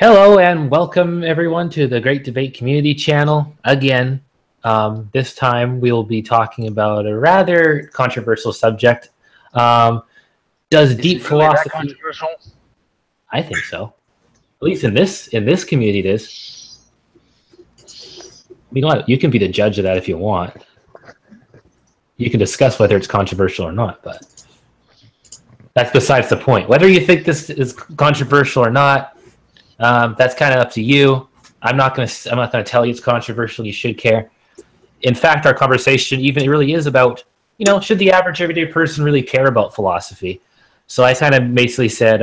Hello and welcome everyone to the Great Debate Community channel. Again, this time we'll be talking about a rather controversial subject. Does deep philosophy? That controversial? I think so. At least in this community, it is. You know what? You can be the judge of that if you want. You can discuss whether it's controversial or not, but that's besides the point. Whether you think this is controversial or not. That's kind of up to you. I'm not gonna tell you it's controversial. You should care. In fact, our conversation even really is about, should the average everyday person really care about philosophy? So I kind of basically said,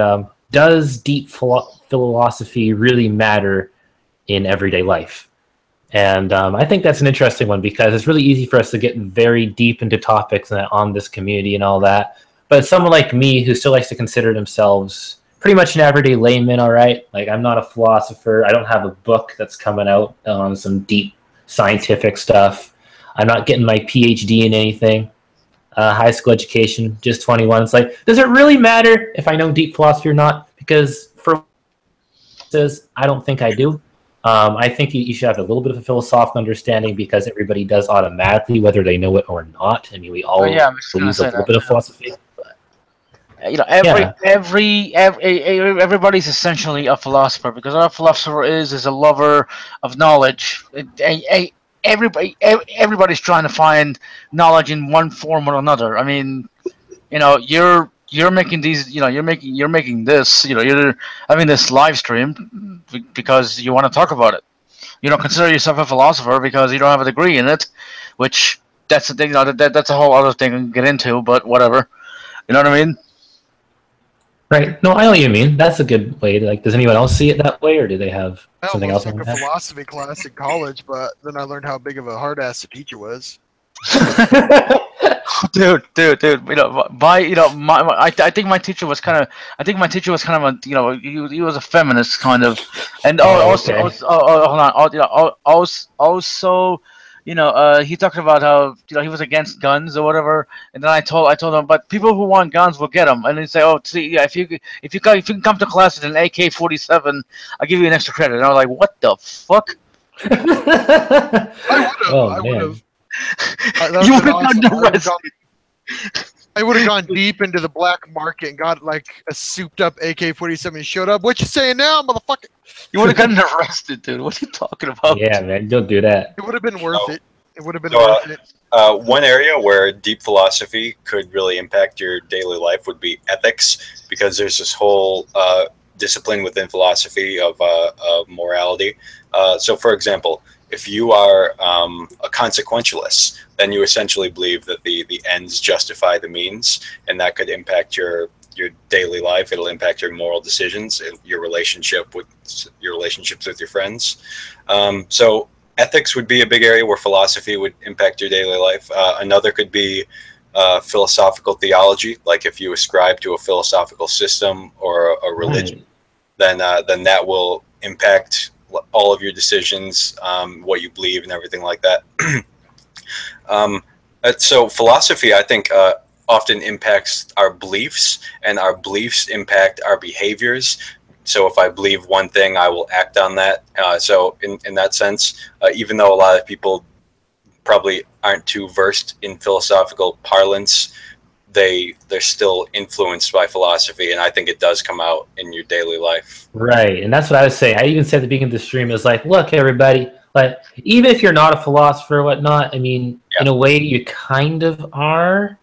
does deep philosophy really matter in everyday life? And I think that's an interesting one because it's really easy for us to get very deep into topics on this community and all that. But someone like me who still likes to consider themselves pretty much an everyday layman, all right? Like, I'm not a philosopher. I don't have a book that's coming out on some deep scientific stuff. I'm not getting my PhD in anything. High school education, just 21. It's like, does it really matter if I know deep philosophy or not? Because for says, I don't think I do. I think you should have a little bit of a philosophical understanding because everybody does automatically, whether they know it or not. I mean, we all use a little bit of philosophy. Everybody's essentially a philosopher because what a philosopher is a lover of knowledge. Everybody's trying to find knowledge in one form or another. I mean, you're making these, you're making this, you're having this live stream because you want to talk about it. You don't consider yourself a philosopher because you don't have a degree in it, which that's the thing. That's a whole other thing to get into. But whatever, you know what I mean? Right. No, I know what you mean. That's a good way. Does anyone else see it that way, or do they have something else? I took a philosophy class in college, but then I learned how big of a hard ass the teacher was. dude. I think my teacher was kind of. I think my teacher was kind of a. He was a feminist kind of, and also, he talked about how he was against guns or whatever, and then I told him, but people who want guns will get them, and he'd say, oh, see, yeah, if you can come to class with an AK-47, I'll give you an extra credit. And I was like, what the fuck? I would have. You would have gotten arrested. I would have gone deep into the black market and got like a souped-up AK-47 and showed up. What you saying now, motherfucker? You would have gotten arrested, dude. What are you talking about? Yeah, man, don't do that. It would have been worth it. It would have been worth it. One area where deep philosophy could really impact your daily life would be ethics, because there's this whole discipline within philosophy of morality. So, for example, if you are a consequentialist, then you essentially believe that the ends justify the means, and that could impact your daily life. It'll impact your moral decisions, your relationships with your friends. So ethics would be a big area where philosophy would impact your daily life. Another could be philosophical theology, like if you ascribe to a philosophical system or a religion, then that will impact all of your decisions, what you believe and everything like that. So philosophy, I think, often impacts our beliefs, and our beliefs impact our behaviors. So if I believe one thing, I will act on that. So in that sense, even though a lot of people probably aren't too versed in philosophical parlance, they're still influenced by philosophy, and I think it does come out in your daily life. Right, and that's what I was saying. I even said at the beginning of the stream, is like, look, everybody, like, even if you're not a philosopher or whatnot, I mean, in a way, you kind of are,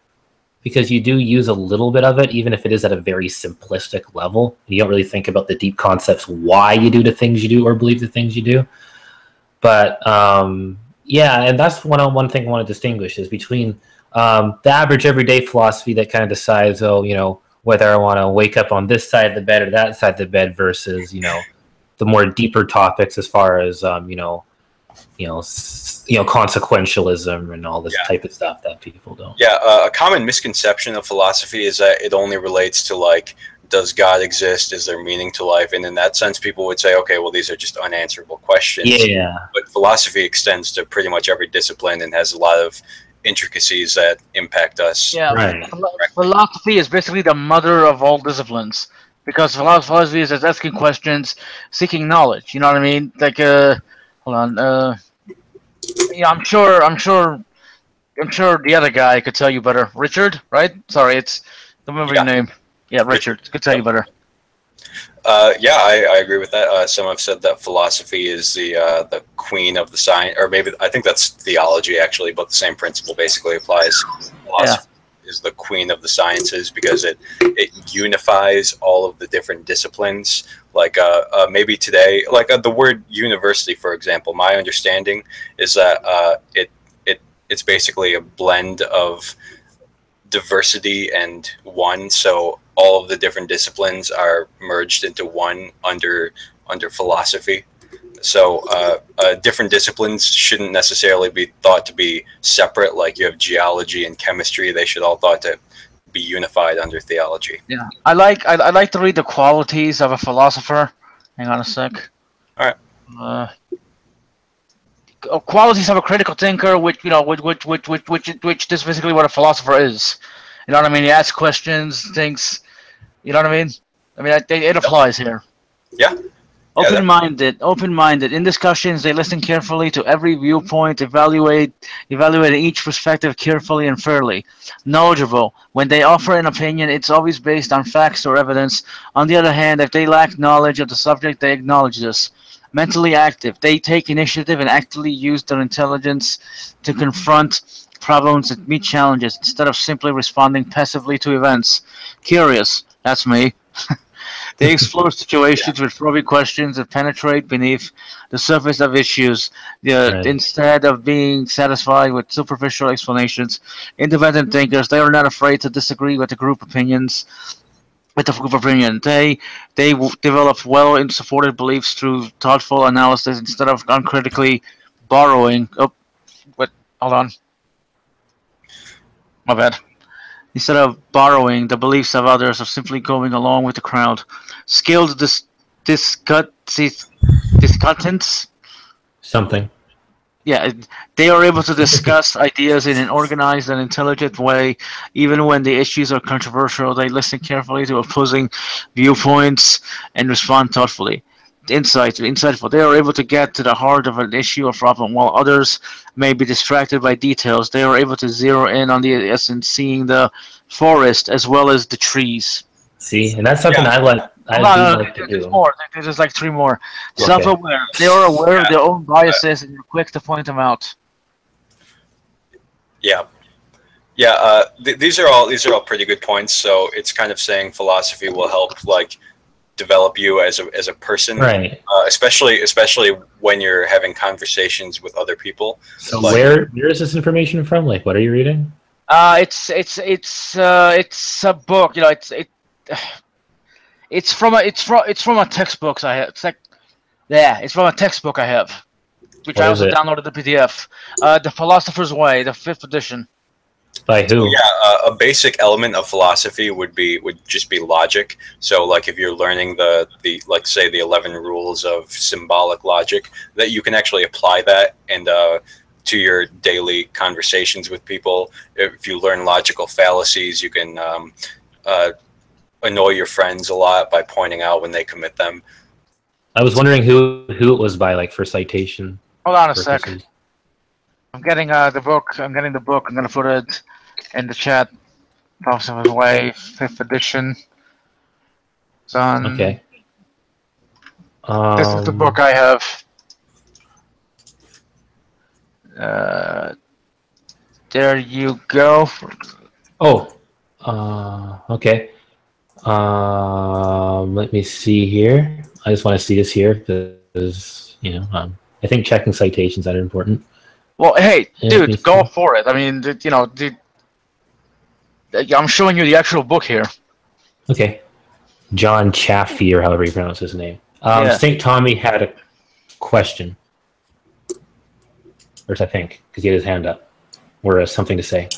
because you do use a little bit of it, even if it is at a very simplistic level. You don't really think about the deep concepts, why you do the things you do or believe the things you do. But, yeah, and that's one thing I want to distinguish is between the average everyday philosophy that kind of decides, whether I want to wake up on this side of the bed or that side of the bed versus, the more deeper topics as far as, consequentialism and all this type of stuff that people don't. Yeah, a common misconception of philosophy is that it only relates to, like, does God exist? Is there meaning to life? And in that sense, people would say, okay, well, these are just unanswerable questions. Yeah. But philosophy extends to pretty much every discipline and has a lot of intricacies that impact us. Yeah, right. Philosophy is basically the mother of all disciplines. Because philosophy is just asking questions, seeking knowledge. You know what I mean? Like, hold on. Yeah, I'm sure the other guy could tell you better. Richard, right? Sorry, don't remember your name. Yeah, Richard could tell you better. Yeah, I agree with that. Some have said that philosophy is the queen of the science, or maybe I think that's theology actually, but the same principle basically applies. Philosophy is the queen of the sciences because it unifies all of the different disciplines. Like maybe today, like the word university, for example, my understanding is that it's basically a blend of diversity and one. So all of the different disciplines are merged into one under philosophy. So different disciplines shouldn't necessarily be thought to be separate. Like you have geology and chemistry; they should all thought to be unified under theology. Yeah, I like to read the qualities of a philosopher. Hang on a sec. All right. Qualities of a critical thinker, which this is basically what a philosopher is. You know what I mean? He asks questions, thinks. You know what I mean? I mean, it applies here. Yeah. Open-minded. In discussions, they listen carefully to every viewpoint, evaluating each perspective carefully and fairly. Knowledgeable. When they offer an opinion, it's always based on facts or evidence. On the other hand, if they lack knowledge of the subject, they acknowledge this. Mentally active. They take initiative and actively use their intelligence to confront problems and meet challenges instead of simply responding passively to events. Curious. That's me. They explore situations with probing questions that penetrate beneath the surface of issues, instead of being satisfied with superficial explanations. Independent thinkers, they are not afraid to disagree with the group opinion. They develop well and supported beliefs through thoughtful analysis instead of uncritically borrowing. Oh, what? Hold on. My bad. Instead of borrowing the beliefs of others or simply going along with the crowd. Skilled discussants. Something. Yeah, they are able to discuss ideas in an organized and intelligent way. Even when the issues are controversial, they listen carefully to opposing viewpoints and respond thoughtfully. Insightful. They are able to get to the heart of an issue or problem, while others may be distracted by details. They are able to zero in on the essence, seeing the forest as well as the trees. See, and that's something I like. Like to there's do. more. There's like 3 more. Okay. Self-aware. They are aware of their own biases and are quick to point them out. Yeah. Yeah. These are all pretty good points. So it's kind of saying philosophy will help like develop you as a person, right? Especially when you're having conversations with other people. So where is this information from? Like, what are you reading? It's a book. You know, it's from a textbook I have. It's from a textbook I have, which I also downloaded the PDF. The Philosopher's Way, the 5th edition. By who? Yeah, a basic element of philosophy would just be logic. So, like, if you're learning the like say the 11 rules of symbolic logic, that you can actually apply that and to your daily conversations with people. If you learn logical fallacies, you can annoy your friends a lot by pointing out when they commit them. I was wondering who it was by, like, for citation. Hold on a sec. I'm getting the book. I'm getting the book. I'm gonna put it in the chat. Philosopher's Way, 5th edition. Done. Okay. This is the book I have. There you go. Oh. Okay. Let me see here. I just want to see this here because, you know, I think checking citations are important. Well, hey, dude, go for it. I mean, you know, dude, I'm showing you the actual book here. Okay. John Chaffee, or however you pronounce his name. St. Tommy had a question. Or I think, because he had his hand up. Or something to say.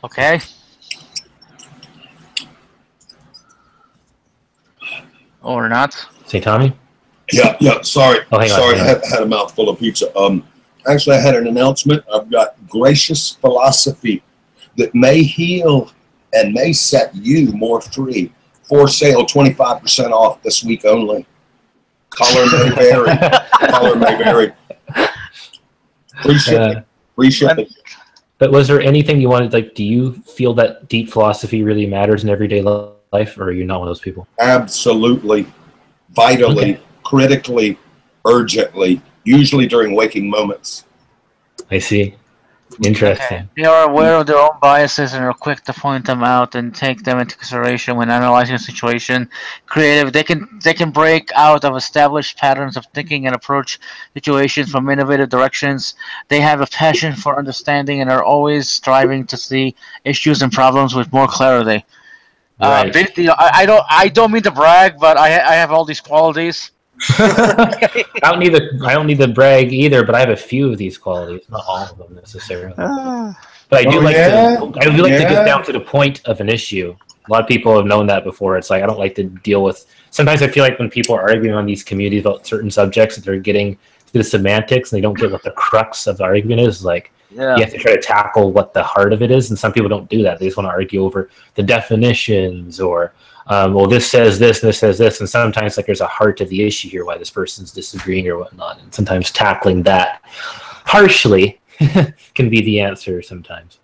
Okay. Or not. St. Tommy? Yeah. Sorry. Oh, hang on, sorry, hang on. I had a mouthful of pizza. Actually, I had an announcement. I've got gracious philosophy that may heal and may set you more free. For sale, 25% off this week only. Color may vary. Color may vary. Free shipping. Free shipping. But was there anything you wanted, like, do you feel that deep philosophy really matters in everyday life, or are you not one of those people? Absolutely. Vitally, critically, urgently, usually during waking moments. I see. Interesting. Okay. They are aware of their own biases and are quick to point them out and take them into consideration when analyzing a situation. Creative, they can break out of established patterns of thinking and approach situations from innovative directions. They have a passion for understanding and are always striving to see issues and problems with more clarity. Right. I don't mean to brag, but I have all these qualities. I don't need to brag either, but I have a few of these qualities, not all of them necessarily. But I do like to get down to the point of an issue. A lot of people have known that before. It's like I don't like to deal with. Sometimes I feel like when people are arguing on these communities about certain subjects, that they're getting to the semantics and they don't get what the crux of the argument is. Like you have to try to tackle what the heart of it is, and some people don't do that. They just want to argue over the definitions or. Well, this says this, and this says this, and sometimes like there's a heart to the issue here, why this person's disagreeing or whatnot, and sometimes tackling that harshly can be the answer sometimes.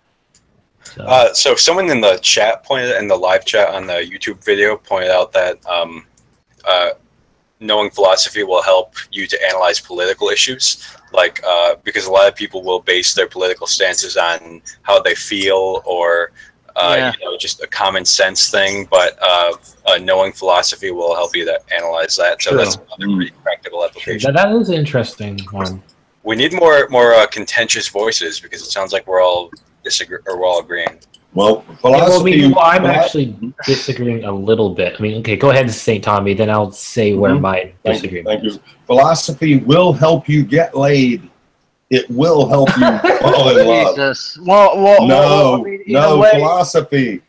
So someone in the chat in the live chat on the YouTube video pointed out that knowing philosophy will help you to analyze political issues, like because a lot of people will base their political stances on how they feel or just a common sense thing, but knowing philosophy will help you to analyze that. So that's another pretty practical application. That is an interesting one. We need more contentious voices because it sounds like we're all agreeing. Well, philosophy. I'm actually disagreeing a little bit. I mean, okay, go ahead, St. Tommy. Then I'll say where my disagreement. Thank you. Philosophy will help you get laid. It will help you fall in love. Jesus. Well,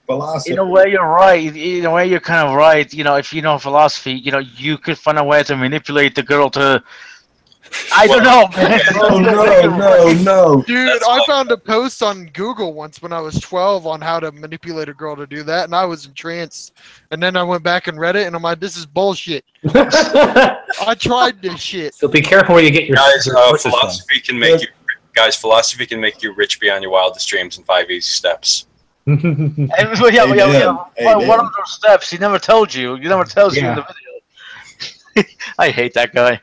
philosophy. In a way, you're right. In a way, you're kind of right. You know, if you know philosophy, you could find a way to manipulate the girl to. I don't know, man. No. Dude, I found a post on Google once when I was 12 on how to manipulate a girl to do that, and I was entranced. And then I went back and read it, and I'm like, this is bullshit. I tried this shit. So be careful where you get your philosophy can make you philosophy can make you rich beyond your wildest dreams in 5 easy steps. What are those steps? He never told you. He never tells you in the video. I hate that guy.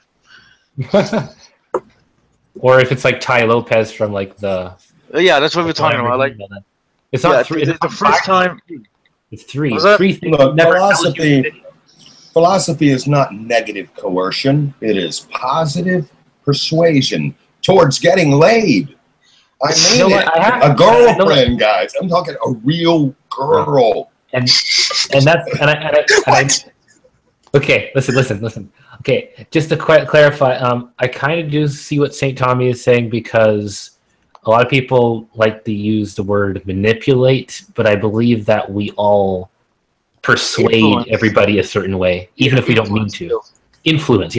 Or if it's like Ty Lopez from like the that's what we're talking about. Like it's not three. It's the first time. It's three. Look, philosophy is not negative coercion. It is positive persuasion towards getting laid. I mean a girlfriend, guys. I'm talking a real girl. And okay, listen. Okay, just to clarify, I kind of do see what St. Tommy is saying because a lot of people like to use the word manipulate, but I believe that we all persuade everybody a certain way, even if we don't mean to. Influence.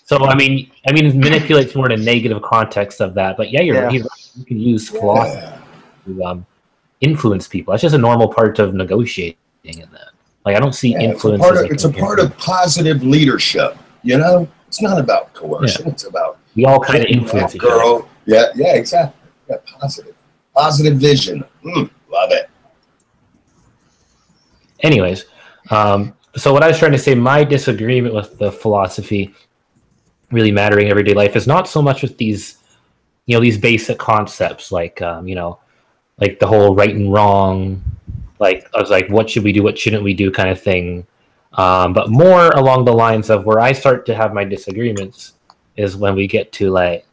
So I mean, manipulate's more in a negative context of that, but you're right. You can use philosophy to influence people. That's just a normal part of negotiating in that. Like I don't see influence. It's a part of positive leadership. You know, it's not about coercion. It's about we all kind of influence each other. Yeah, exactly. Yeah, positive vision. Love it. Anyways, so what I was trying to say, my disagreement with the philosophy really mattering in everyday life is not so much with these, these basic concepts like, like the whole right and wrong. Like I was like, what should we do? What shouldn't we do? Kind of thing. But more along the lines of where I start to have my disagreements is when we get to like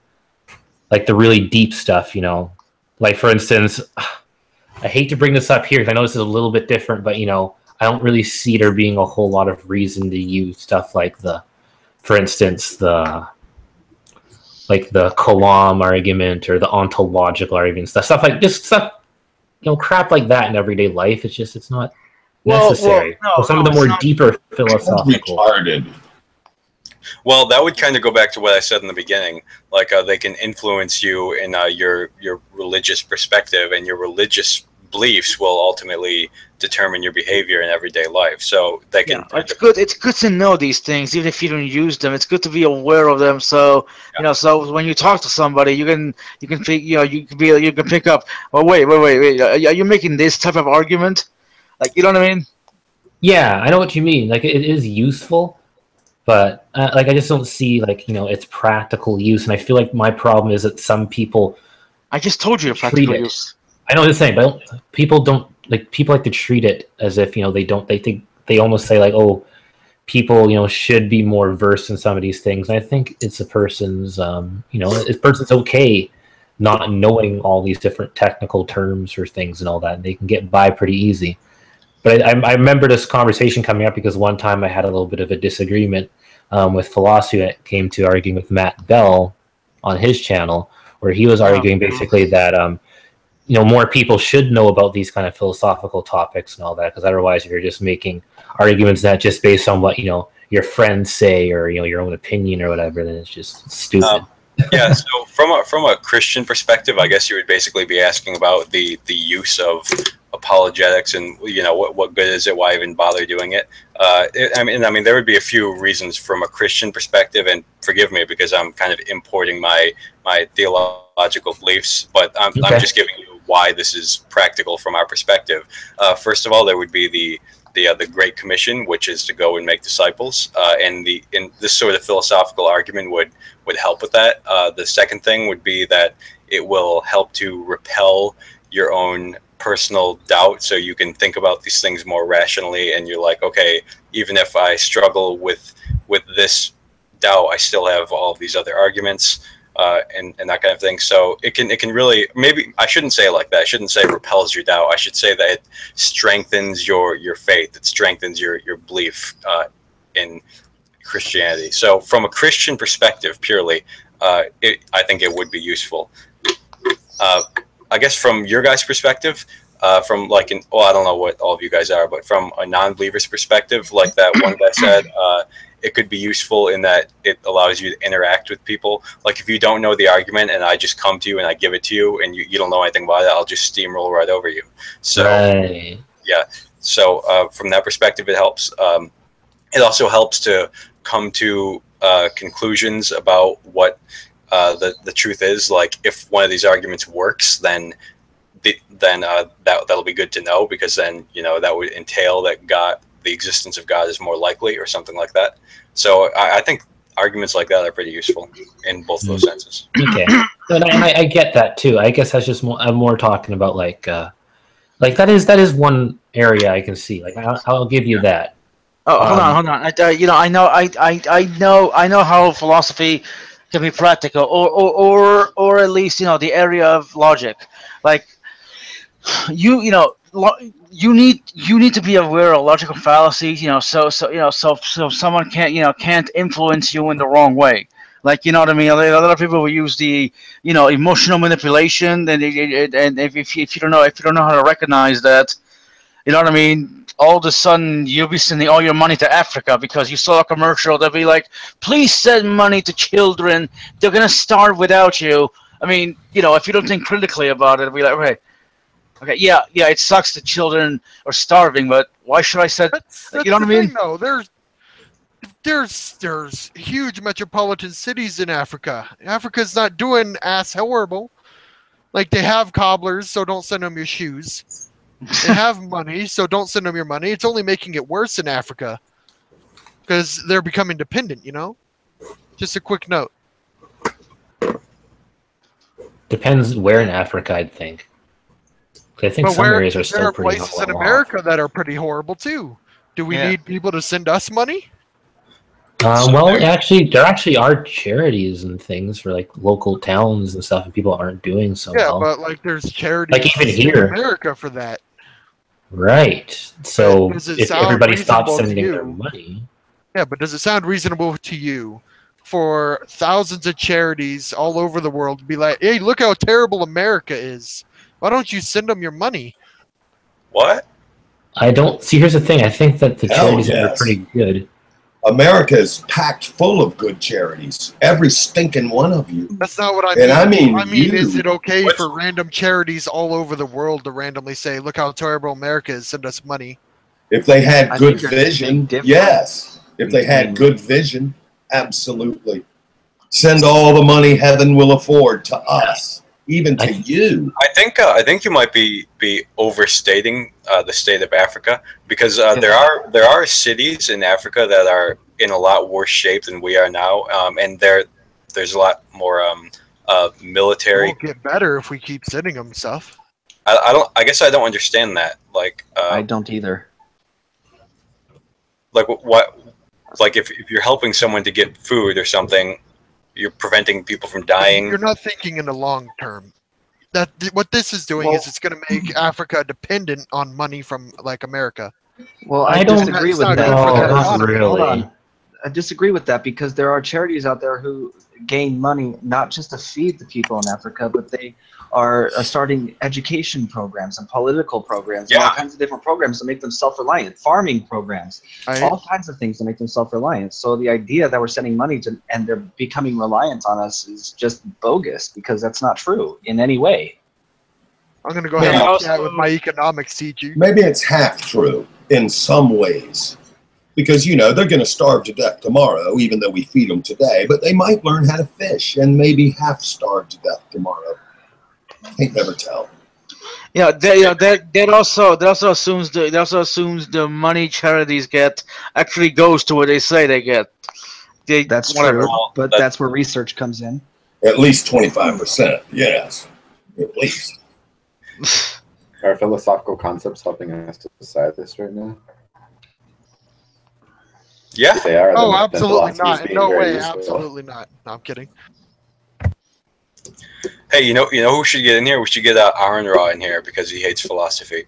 the really deep stuff. Like for instance, I hate to bring this up here because I know this is a little bit different, but I don't really see there being a whole lot of reason to use stuff like for instance, the Kalam argument or the ontological argument, stuff like crap like that in everyday life. It's not necessary. Some of the more deeper philosophical. Retarded. Well, that would kind of go back to what I said in the beginning. Like they can influence you in your religious perspective, and your religious beliefs will ultimately determine your behavior in everyday life. So they can. Yeah, it's good. It's good to know these things, even if you don't use them. It's good to be aware of them. So you know, so when you talk to somebody, you can pick, you can pick up. Oh wait. Are you making this type of argument? Like, you know what I mean? Yeah, I know what you mean. Like, it is useful, but like, I just don't see, like, its practical use. And I feel like my problem is that some people. I just told you practical use. I know what you're saying, but people like to treat it as if they almost say like, oh, people should be more versed in some of these things. And I think it's a person's person's okay not knowing all these different technical terms or things and all that, and they can get by pretty easy. But I remember this conversation coming up because one time I had a little bit of a disagreement with philosophy that came to arguing with Matt Bell on his channel, where he was arguing basically that more people should know about these kind of philosophical topics and all that, because otherwise you're just making arguments that just based on what your friends say or your own opinion or whatever, then it's just stupid. Yeah, so from a Christian perspective, I guess you would basically be asking about the use of apologetics and what good is it, why even bother doing it. I mean there would be a few reasons from a Christian perspective, and forgive me because I'm kind of importing my theological beliefs, but I'm just giving you why this is practical from our perspective. First of all, there would be the Great Commission, which is to go and make disciples, and this sort of philosophical argument would help with that. The second thing would be that it will help to repel your own personal doubt, so you can think about these things more rationally, and you're like, okay, even if I struggle with this doubt, I still have all of these other arguments. And that kind of thing. So it can really, maybe I shouldn't say it like that. I shouldn't say repels your doubt. I should say that it strengthens your faith. It strengthens your belief in Christianity. So from a Christian perspective, purely, I think it would be useful. I guess from your guys' perspective, from like I don't know what all of you guys are, but from a non-believer's perspective, like that one guy said, it could be useful in that it allows you to interact with people. Like if you don't know the argument and I just come to you and I give it to you and you don't know anything about it, I'll just steamroll right over you. So yeah, so from that perspective, it helps. It also helps to come to conclusions about what the truth is. Like if one of these arguments works, then that'll be good to know, because then that would entail that the existence of God is more likely or something like that. So I think arguments like that are pretty useful in both those senses. Okay, and I get that too. I guess that's just I'm more talking about like that is one area I can see. Like I'll give you that. Oh, hold on. I know how philosophy can be practical, or at least the area of logic. Like you need to be aware of logical fallacies, so someone can't influence you in the wrong way. Like, you know what I mean? A lot of people will use the emotional manipulation, and if you don't know how to recognize that, you know what I mean? All of a sudden, you'll be sending all your money to Africa because you saw a commercial. They'll be like, "Please send money to children. They're gonna starve without you." I mean, if you don't think critically about it, it'll be like, okay, yeah, it sucks that children are starving, but why should I say? You know what I mean? No, there's huge metropolitan cities in Africa. Africa's not doing ass horrible. Like, they have cobblers, so don't send them your shoes. They have money, so don't send them your money. It's only making it worse in Africa because they're becoming dependent. Just a quick note. Depends where in Africa, I'd think. I think some areas are still pretty. There are places in America that are pretty horrible too. Do we need people to send us money? Well, actually, there actually are charities and things for like local towns and stuff, and people aren't doing so well. Yeah, but like there's charities like even here in America for that. Right. So if everybody stops sending their money. Yeah, but does it sound reasonable to you for thousands of charities all over the world to be like, hey, look how terrible America is? Why don't you send them your money? What? I don't see. Here's the thing. I think that the charities are pretty good. America is packed full of good charities. Every stinking one of you. That's not what I mean. And I mean, is it okay for random charities all over the world to randomly say, "Look how terrible America is, send us money"? If they had good vision, yes. If they had good vision, absolutely. Send all the money heaven will afford to us, even to you. I think you might be overstating the state of Africa, because there are cities in Africa that are in a lot worse shape than we are now, and there's a lot more military. It'll get better if we keep sending them stuff. I guess I don't understand that. Like I don't either. Like what? Like if you're helping someone to get food or something, you're preventing people from dying. You're not thinking in the long term. What this is doing is it's going to make Africa dependent on money from like America. Well, I disagree with that. Not really. Hold on. I disagree with that because there are charities out there who gain money not just to feed the people in Africa, but they are starting education programs and political programs, and all kinds of different programs to make them self-reliant, farming programs, all kinds of things to make them self-reliant. So the idea that we're sending money to and they're becoming reliant on us is just bogus, because that's not true in any way. I'm going to go ahead and chat with my economics teacher. Maybe it's half true in some ways. Because, you know, they're going to starve to death tomorrow, even though we feed them today. But they might learn how to fish and maybe half starve to death tomorrow. Can't never tell. Yeah, that also assumes the money charities get actually goes to what they say they get. That's true, but that's where research comes in. At least 25%, yes. At least. Are philosophical concepts helping us to decide this right now? Yeah. They are. Oh, absolutely not. In no way, absolutely not. No, I'm kidding. Hey, you know who should get in here? We should get Aaron Raw in here because he hates philosophy.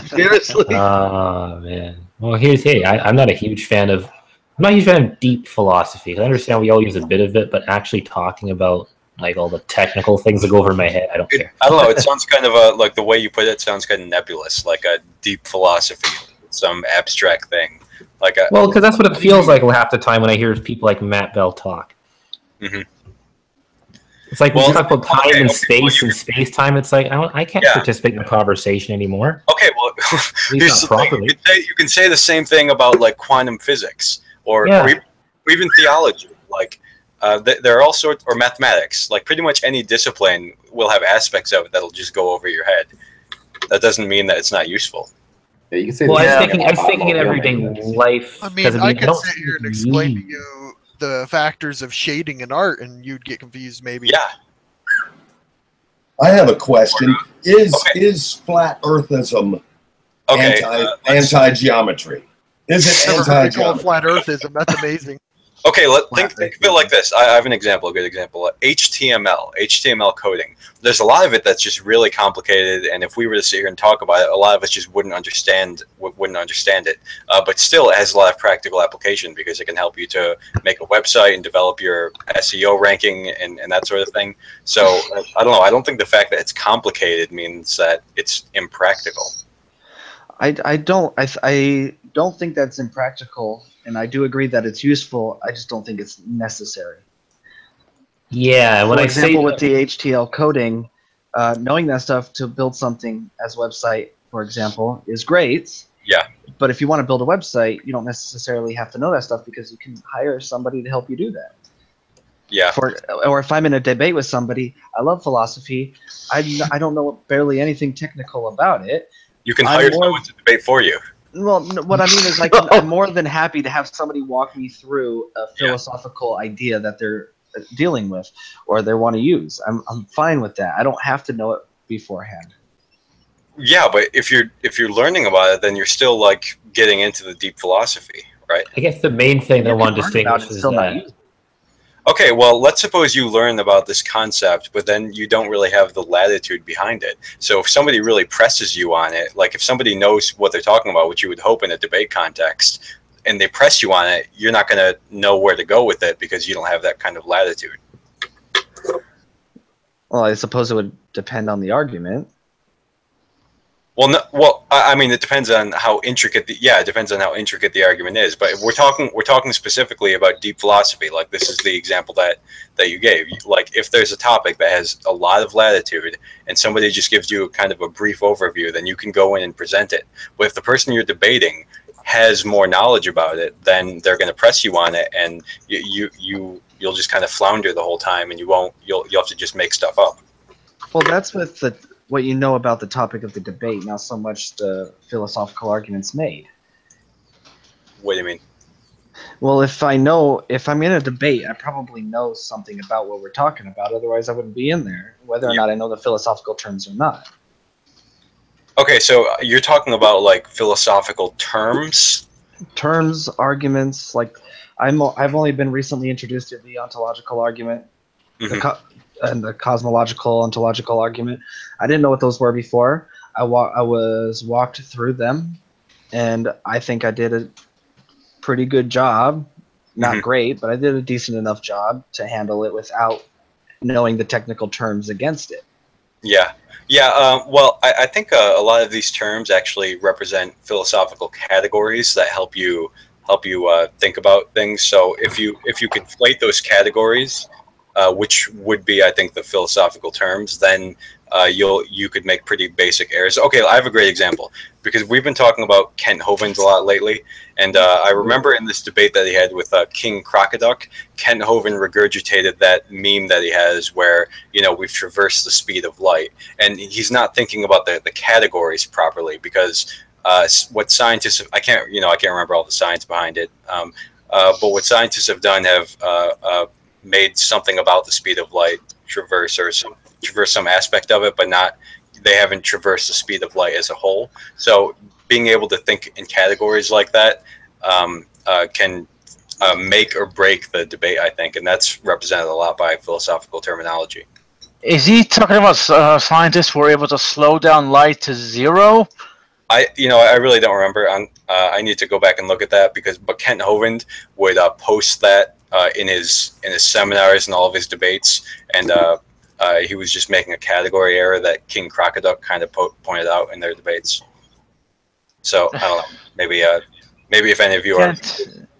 Seriously? Oh man. Well, I'm not a huge fan of. I'm not a huge fan of deep philosophy. I understand we all use a bit of it, but actually talking about like all the technical things that go over my head, I don't care. I don't know. It sounds kind of like the way you put it sounds kind of nebulous, like a deep philosophy, some abstract thing. Well, because that's what it feels like half the time when I hear people like Matt Bell talk. Mm-hmm. It's like when you talk about time and space and space-time, it's like I can't participate in the conversation anymore. Okay, well, here's the thing. You can say the same thing about like quantum physics or even theology. Like there are all sorts, or mathematics. Like pretty much any discipline will have aspects of it that'll just go over your head. That doesn't mean that it's not useful. Yeah, you can say. Well, I was thinking in everyday life. I mean, I could sit here and explain to you the factors of shading in art, and you'd get confused, maybe. Yeah. I have a question. Is flat Earthism anti-geometry? Is it anti-geometry? Flat Earthism. That's amazing. Okay, think of it like this. I have an example, a good example. HTML coding. There's a lot of it that's just really complicated, and if we were to sit here and talk about it, a lot of us just wouldn't understand it. But still, it has a lot of practical application because it can help you to make a website and develop your SEO ranking and that sort of thing. So I don't know. I don't think the fact that it's complicated means that it's impractical. I don't think that's impractical. And I do agree that it's useful. I just don't think it's necessary. Yeah, For example, with the HTML coding, knowing that stuff to build something as a website, for example, is great. Yeah. But if you want to build a website, you don't necessarily have to know that stuff because you can hire somebody to help you do that. Yeah. Or if I'm in a debate with somebody, I love philosophy. I don't know barely anything technical about it. You can hire someone to debate for you. Well, what I mean is, like, I'm more than happy to have somebody walk me through a philosophical idea that they're dealing with or they want to use. I'm fine with that. I don't have to know it beforehand. Yeah, but if you're learning about it, then you're still like getting into the deep philosophy, right? I guess the main thing that I want to distinguish is that. Okay, well, let's suppose you learn about this concept, but then you don't really have the latitude behind it. So if somebody really presses you on it, like if somebody knows what they're talking about, which you would hope in a debate context, and they press you on it, you're not going to know where to go with it because you don't have that kind of latitude. Well, I suppose it would depend on the argument. Well, no, well, I mean, it depends on how intricate. It depends on how intricate the argument is. But if we're talking specifically about deep philosophy. Like this is the example that you gave. Like if there's a topic that has a lot of latitude, and somebody just gives you kind of a brief overview, then you can go in and present it. But if the person you're debating has more knowledge about it, then they're going to press you on it, and you'll just kind of flounder the whole time, and you'll have to just make stuff up. Well, that's with what you know about the topic of the debate, not so much the philosophical arguments made. What do you mean? Well, if I'm in a debate, I probably know something about what we're talking about. Otherwise, I wouldn't be in there, whether or not I know the philosophical terms or not. Okay, so you're talking about like philosophical terms? Terms, arguments. Like I've only been recently introduced to the ontological argument. And the cosmological ontological argument. I didn't know what those were before. I was walked through them, and I think I did a pretty good job. Not great, but I did a decent enough job to handle it without knowing the technical terms against it. Yeah. Well, I think a lot of these terms actually represent philosophical categories that help you think about things. So if you conflate those categories, which would be, I think, the philosophical terms, then you could make pretty basic errors. Okay, I have a great example, because we've been talking about Kent Hovind a lot lately, and I remember in this debate that he had with King Crocoduck, Kent Hovind regurgitated that meme that he has where, we've traversed the speed of light, and he's not thinking about the categories properly, because what scientists, I can't remember all the science behind it, but what scientists have done have made something about the speed of light traverse some aspect of it, but they haven't traversed the speed of light as a whole. So being able to think in categories like that can make or break the debate, I think, and that's represented a lot by philosophical terminology. Is he talking about scientists who were able to slow down light to zero? I really don't remember. I need to go back and look at that, but Kent Hovind would post that in his seminars and all of his debates, and he was just making a category error that King Crocoduck kind of pointed out in their debates. So I don't know. Maybe if any of you are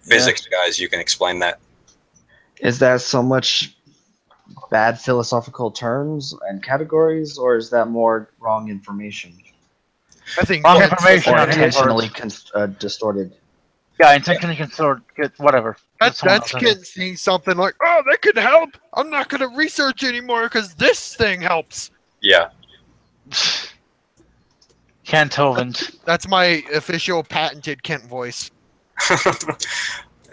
physics guys, you can explain that. Is that so much bad philosophical terms and categories, or is that more wrong information? I think wrong information, or intentionally distorted. Yeah, intentionally distorted. Whatever. That's Kent saying something like, "Oh, that could help. I'm not going to research anymore because this thing helps." Yeah. Kent Hovind. That's my official patented Kent voice.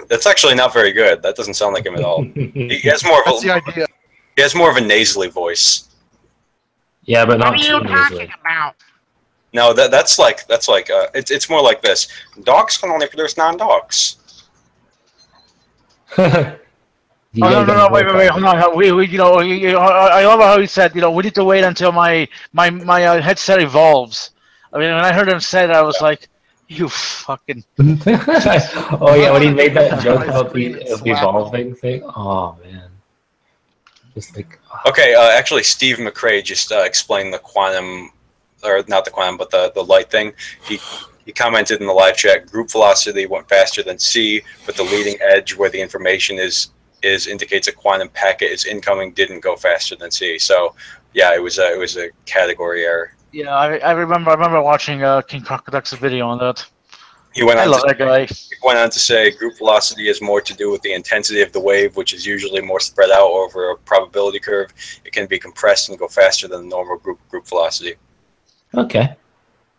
That's actually not very good. That doesn't sound like him at all. He has more of That's the idea. He has more of a nasally voice. Yeah, but not what are too you nasally. talking about? No, that's like it's more like this. Dogs can only produce non-dogs. No, wait, hold on. I love how he said, we need to wait until my headset evolves. I mean, when I heard him say that, I was like, you fucking... Oh, yeah, when he made that joke about the evolving thing. Oh, man. Just like... Okay, actually, Steve McRae just explained the quantum, or not the quantum, but the light thing. He commented in the live chat, group velocity went faster than C, but the leading edge where the information is indicates a quantum packet is incoming didn't go faster than C. So, yeah, it was a category error. Yeah, I remember watching King Crocoduck's video on that. He went I on love that guy. He went on to say group velocity has more to do with the intensity of the wave, which is usually more spread out over a probability curve. It can be compressed and go faster than the normal group velocity. Okay.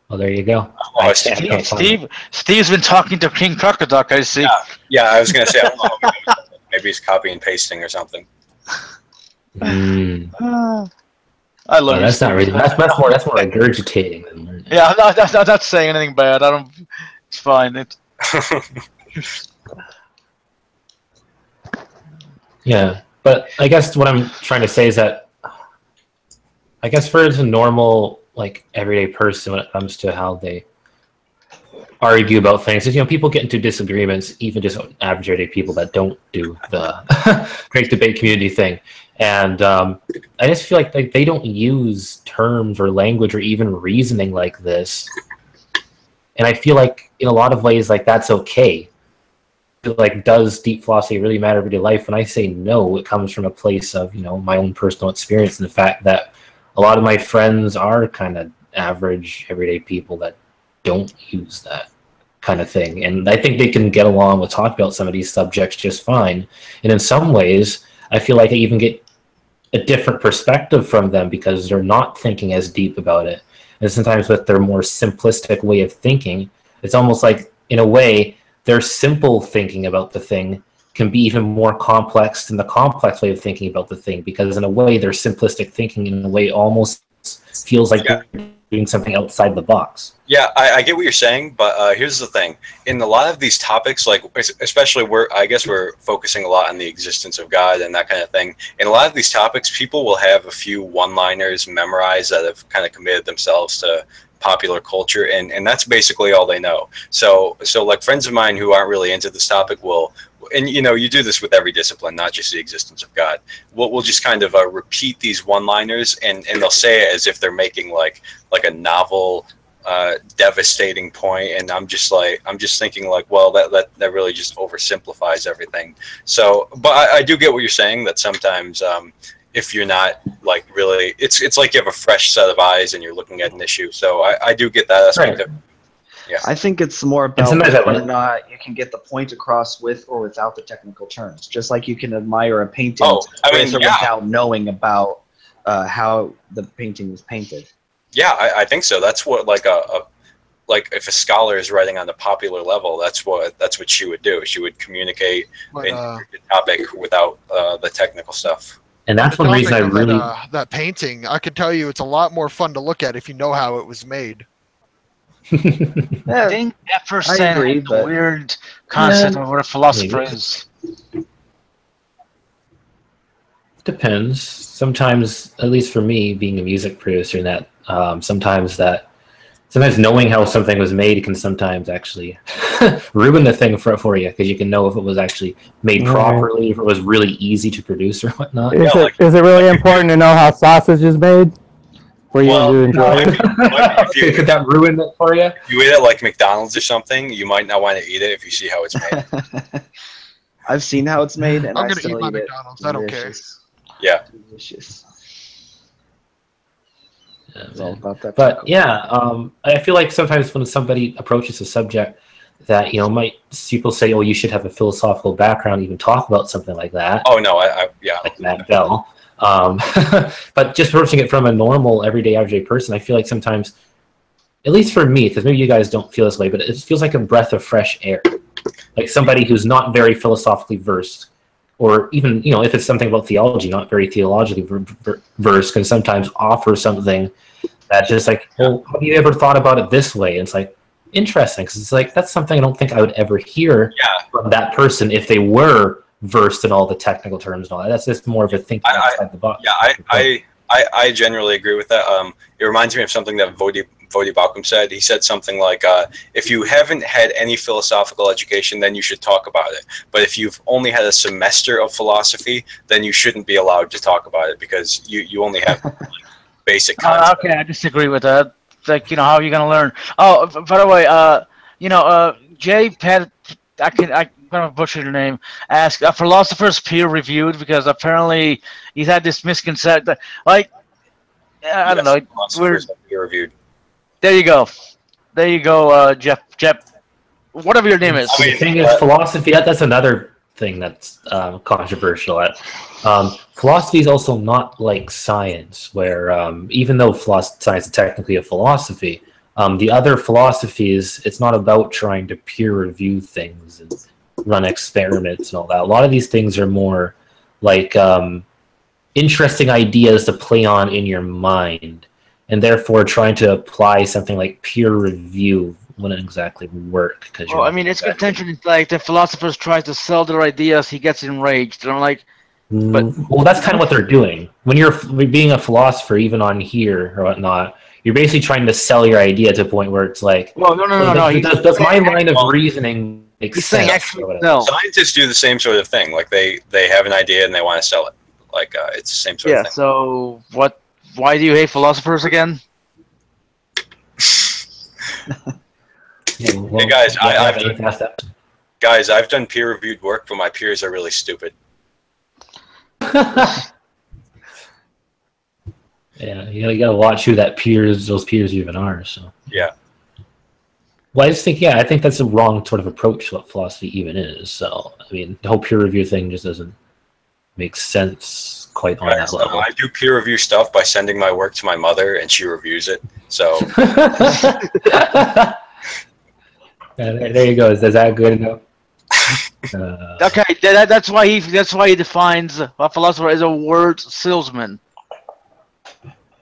Well, there you go. Steve's been talking to King Crocoduck, I see. Yeah, I was going to say, I don't know, maybe he's copy and pasting or something. I love that's not really. That's more regurgitating than learning. Yeah, I'm not saying anything bad. I don't. It's fine. Yeah, but I guess what I'm trying to say is that I guess for a normal, like, everyday person, when it comes to how they argue about things. You know, people get into disagreements, even just average everyday people that don't do the great debate community thing. And I just feel like they don't use terms or language or even reasoning like this. And I feel like in a lot of ways, like that's okay. Like, does deep philosophy really matter in everyday life? When I say no, it comes from a place of, you know, my own personal experience and the fact that a lot of my friends are kind of average everyday people that don't use that kind of thing. And I think they can get along with talking about some of these subjects just fine. And in some ways, I feel like I even get a different perspective from them because they're not thinking as deep about it. And sometimes with their more simplistic way of thinking, it's almost like, in a way, their simple thinking about the thing can be even more complex than the complex way of thinking about the thing, because in a way, their simplistic thinking in a way almost feels like they're doing something outside the box. Yeah, I get what you're saying, but here's the thing. In a lot of these topics, like especially I guess we're focusing a lot on the existence of God and that kind of thing. In a lot of these topics, people will have a few one-liners memorized that have kind of committed themselves to popular culture, and that's basically all they know. So like friends of mine who aren't really into this topic will, and you know, you do this with every discipline, not just the existence of God. We'll just kind of repeat these one-liners, and they'll say it as if they're making like a novel, devastating point, and I'm just thinking like, well, that really just oversimplifies everything. So, but I do get what you're saying, that sometimes if you're not like really, it's like you have a fresh set of eyes and you're looking at an issue. So I do get that aspect of. Yeah. I think it's more about whether or not you can get the point across with or without the technical terms. Just like you can admire a painting with or without knowing about how the painting was painted. Yeah, I think so. That's what like if a scholar is writing on the popular level, that's what she would do. She would communicate the topic without the technical stuff. And that's one reason I really that painting. I could tell you, it's a lot more fun to look at if you know how it was made. I think Jefferson had a weird concept of what a philosopher is. Depends. Sometimes, at least for me, being a music producer, that sometimes knowing how something was made can sometimes actually ruin the thing for you, because you can know if it was actually made properly, if it was really easy to produce or whatnot. Is it really important to know how sausage is made? For you to enjoy it? Could that ruin it for you? If you eat it like McDonald's or something, you might not want to eat it if you see how it's made. I've seen how it's made, and I'm I gonna still eat my eat McDonald's. I don't care. Yeah. Delicious. Yeah, it's all about that. But yeah, I feel like sometimes when somebody approaches a subject that, you know, people say, oh, you should have a philosophical background, even talk about something like that. Oh no, yeah. Like Matt Bell. But just approaching it from a normal, everyday, average person, I feel like sometimes, at least for me, because maybe you guys don't feel this way, but it feels like a breath of fresh air. Like somebody who's not very philosophically versed, or even, you know, if it's something about theology, not very theologically versed, can sometimes offer something that's just like, well, have you ever thought about it this way? And it's like, interesting, because it's like, that's something I don't think I would ever hear from that person if they were versed in all the technical terms and all that. That's just more of a thinking outside the box. Yeah, I generally agree with that. It reminds me of something that Vodi Balkum said. He said something like, if you haven't had any philosophical education, then you should talk about it. But if you've only had a semester of philosophy, then you shouldn't be allowed to talk about it, because you only have like, basic concepts. Okay, I disagree with that. Like, you know, how are you going to learn? Oh, by the way, you know, Jay had, I'm gonna butcher your name. Ask a philosopher's peer-reviewed, because apparently he's had this misconception. Like, I don't know. We're peer-reviewed. There you go, Jeff. Whatever your name is. The thing is, philosophy. That's another thing that's controversial. Philosophy is also not like science, where even though science is technically a philosophy, the other philosophies, it's not about trying to peer-review things and run experiments and all that. A lot of these things are more like interesting ideas to play on in your mind, and therefore trying to apply something like peer review wouldn't exactly work. Well, I mean, it's contention. Like the philosophers try to sell their ideas, he gets enraged. And I'm like, but well, that's kind of what they're doing. When you're being a philosopher, even on here or whatnot, you're basically trying to sell your idea to a point where it's like, well, no. Does my line of reasoning make sense? Actually, no. Scientists do the same sort of thing. Like they have an idea and they want to sell it. Like it's the same sort of thing. So what? Why do you hate philosophers again? Hey guys, I've done peer-reviewed work, but my peers are really stupid. Yeah, you gotta watch who those peers even are. So yeah. Well, I just think I think that's a wrong sort of approach to what philosophy even is. So I mean, the whole peer review thing just doesn't make sense quite on that level. I do peer review stuff by sending my work to my mother, and she reviews it. So there you go. Is that good enough? Okay, that's why he defines a philosopher as a word salesman.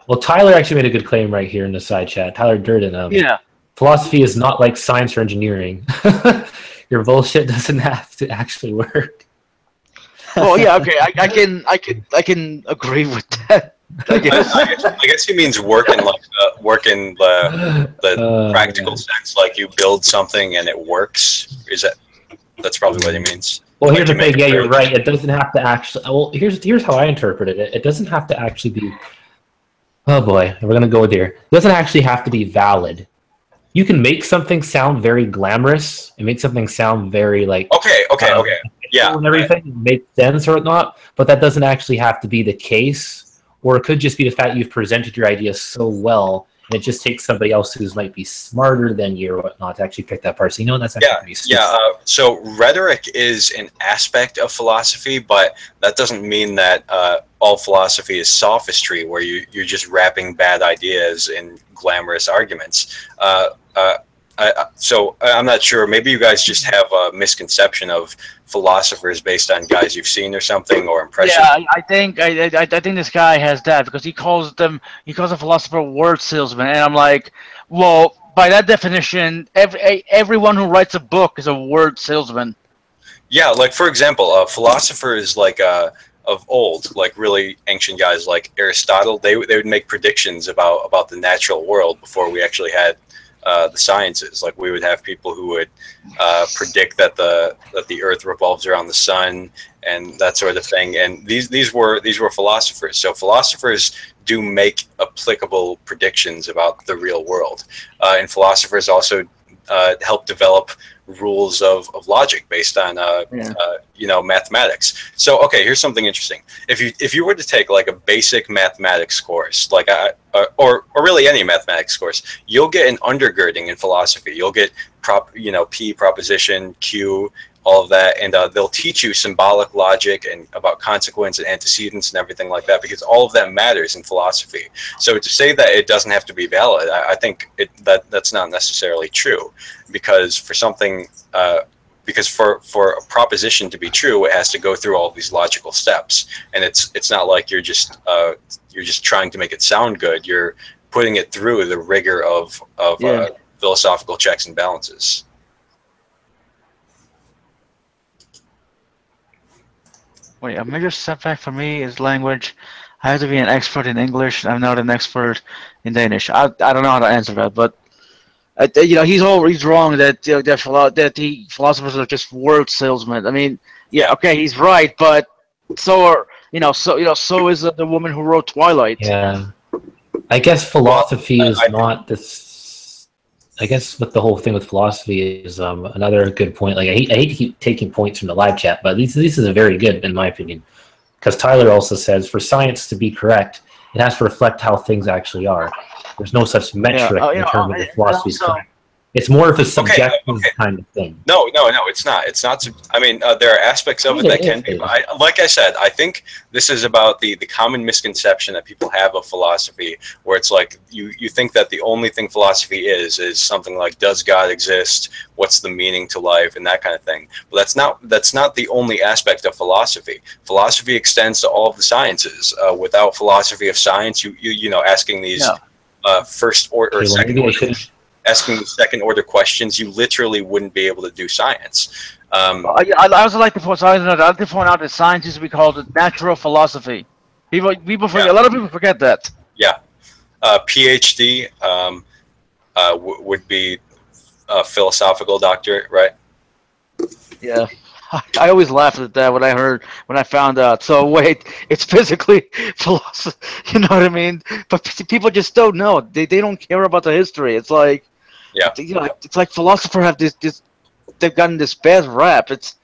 Well, Tyler actually made a good claim right here in the side chat. Tyler Durden. Yeah. Philosophy is not like science or engineering. Your bullshit doesn't have to actually work. Well, yeah, okay, I can agree with that. I guess he means work in the practical sense, like you build something and it works. That's probably what he means. Well, here's the thing. Yeah, you're right. It doesn't have to actually. Well, here's how I interpreted it. It doesn't have to actually be. Oh boy, we're gonna go there. It doesn't actually have to be valid. You can make something sound very glamorous and make something sound very like okay, yeah, and everything makes sense or not. But that doesn't actually have to be the case, or it could just be the fact you've presented your idea so well, and it just takes somebody else who might be smarter than you or whatnot to actually pick that part. So that's actually pretty stupid. So rhetoric is an aspect of philosophy, but that doesn't mean that all philosophy is sophistry, where you're just wrapping bad ideas in glamorous arguments. So I'm not sure. Maybe you guys just have a misconception of philosophers based on guys you've seen or something, or impressions. Yeah, I think this guy has that, because he calls a philosopher word salesman, and I'm like, well, by that definition, everyone who writes a book is a word salesman. Yeah, like for example, philosophers like of old, like really ancient guys like Aristotle, they would make predictions about the natural world before we actually had the sciences. Like we would have people who would predict that the Earth revolves around the sun and that sort of thing. And these were philosophers. So philosophers do make applicable predictions about the real world, and philosophers also help develop rules of logic based on mathematics. So okay, here's something interesting. If you were to take like a basic mathematics course, like or really any mathematics course, you'll get an undergirding in philosophy. You'll get P, proposition, Q, all of that, and they'll teach you symbolic logic and about consequence and antecedents and everything like that, because all of that matters in philosophy. So to say that it doesn't have to be valid, I think that's not necessarily true, because for something, for a proposition to be true, it has to go through all these logical steps, and it's not like you're just trying to make it sound good. You're putting it through the rigor of philosophical checks and balances. Wait, a major setback for me is language. I have to be an expert in English. I'm not an expert in Danish. I don't know how to answer that, but he's wrong that the philosophers are just word salesmen. I mean, yeah, okay, he's right, but so is the woman who wrote Twilight. Yeah, I guess philosophy is not this. I guess what the whole thing with philosophy is another good point. Like I hate to keep taking points from the live chat, but this is a very good, in my opinion, because Tyler also says for science to be correct, it has to reflect how things actually are. There's no such metric in terms of the philosophy is correct. It's more of a subjective kind of thing. No, it's not. It's not. I mean, there are aspects of it that can be. But like I said, I think this is about the common misconception that people have of philosophy, where it's like you think that the only thing philosophy is something like, does God exist? What's the meaning to life? And that kind of thing. But that's not the only aspect of philosophy. Philosophy extends to all of the sciences. Without philosophy of science, asking these first order or second order. Asking second order questions, you literally wouldn't be able to do science. I also like to point out that science used to be called natural philosophy. People forget. A lot of people forget that. Yeah, PhD would be a philosophical doctorate, right? Yeah. I always laughed at that when I found out. So wait, it's physically philosophy. You know what I mean? But people just don't know. They don't care about the history. It's like, yeah, you know, it's like philosophers have this they've gotten this bad rap. It's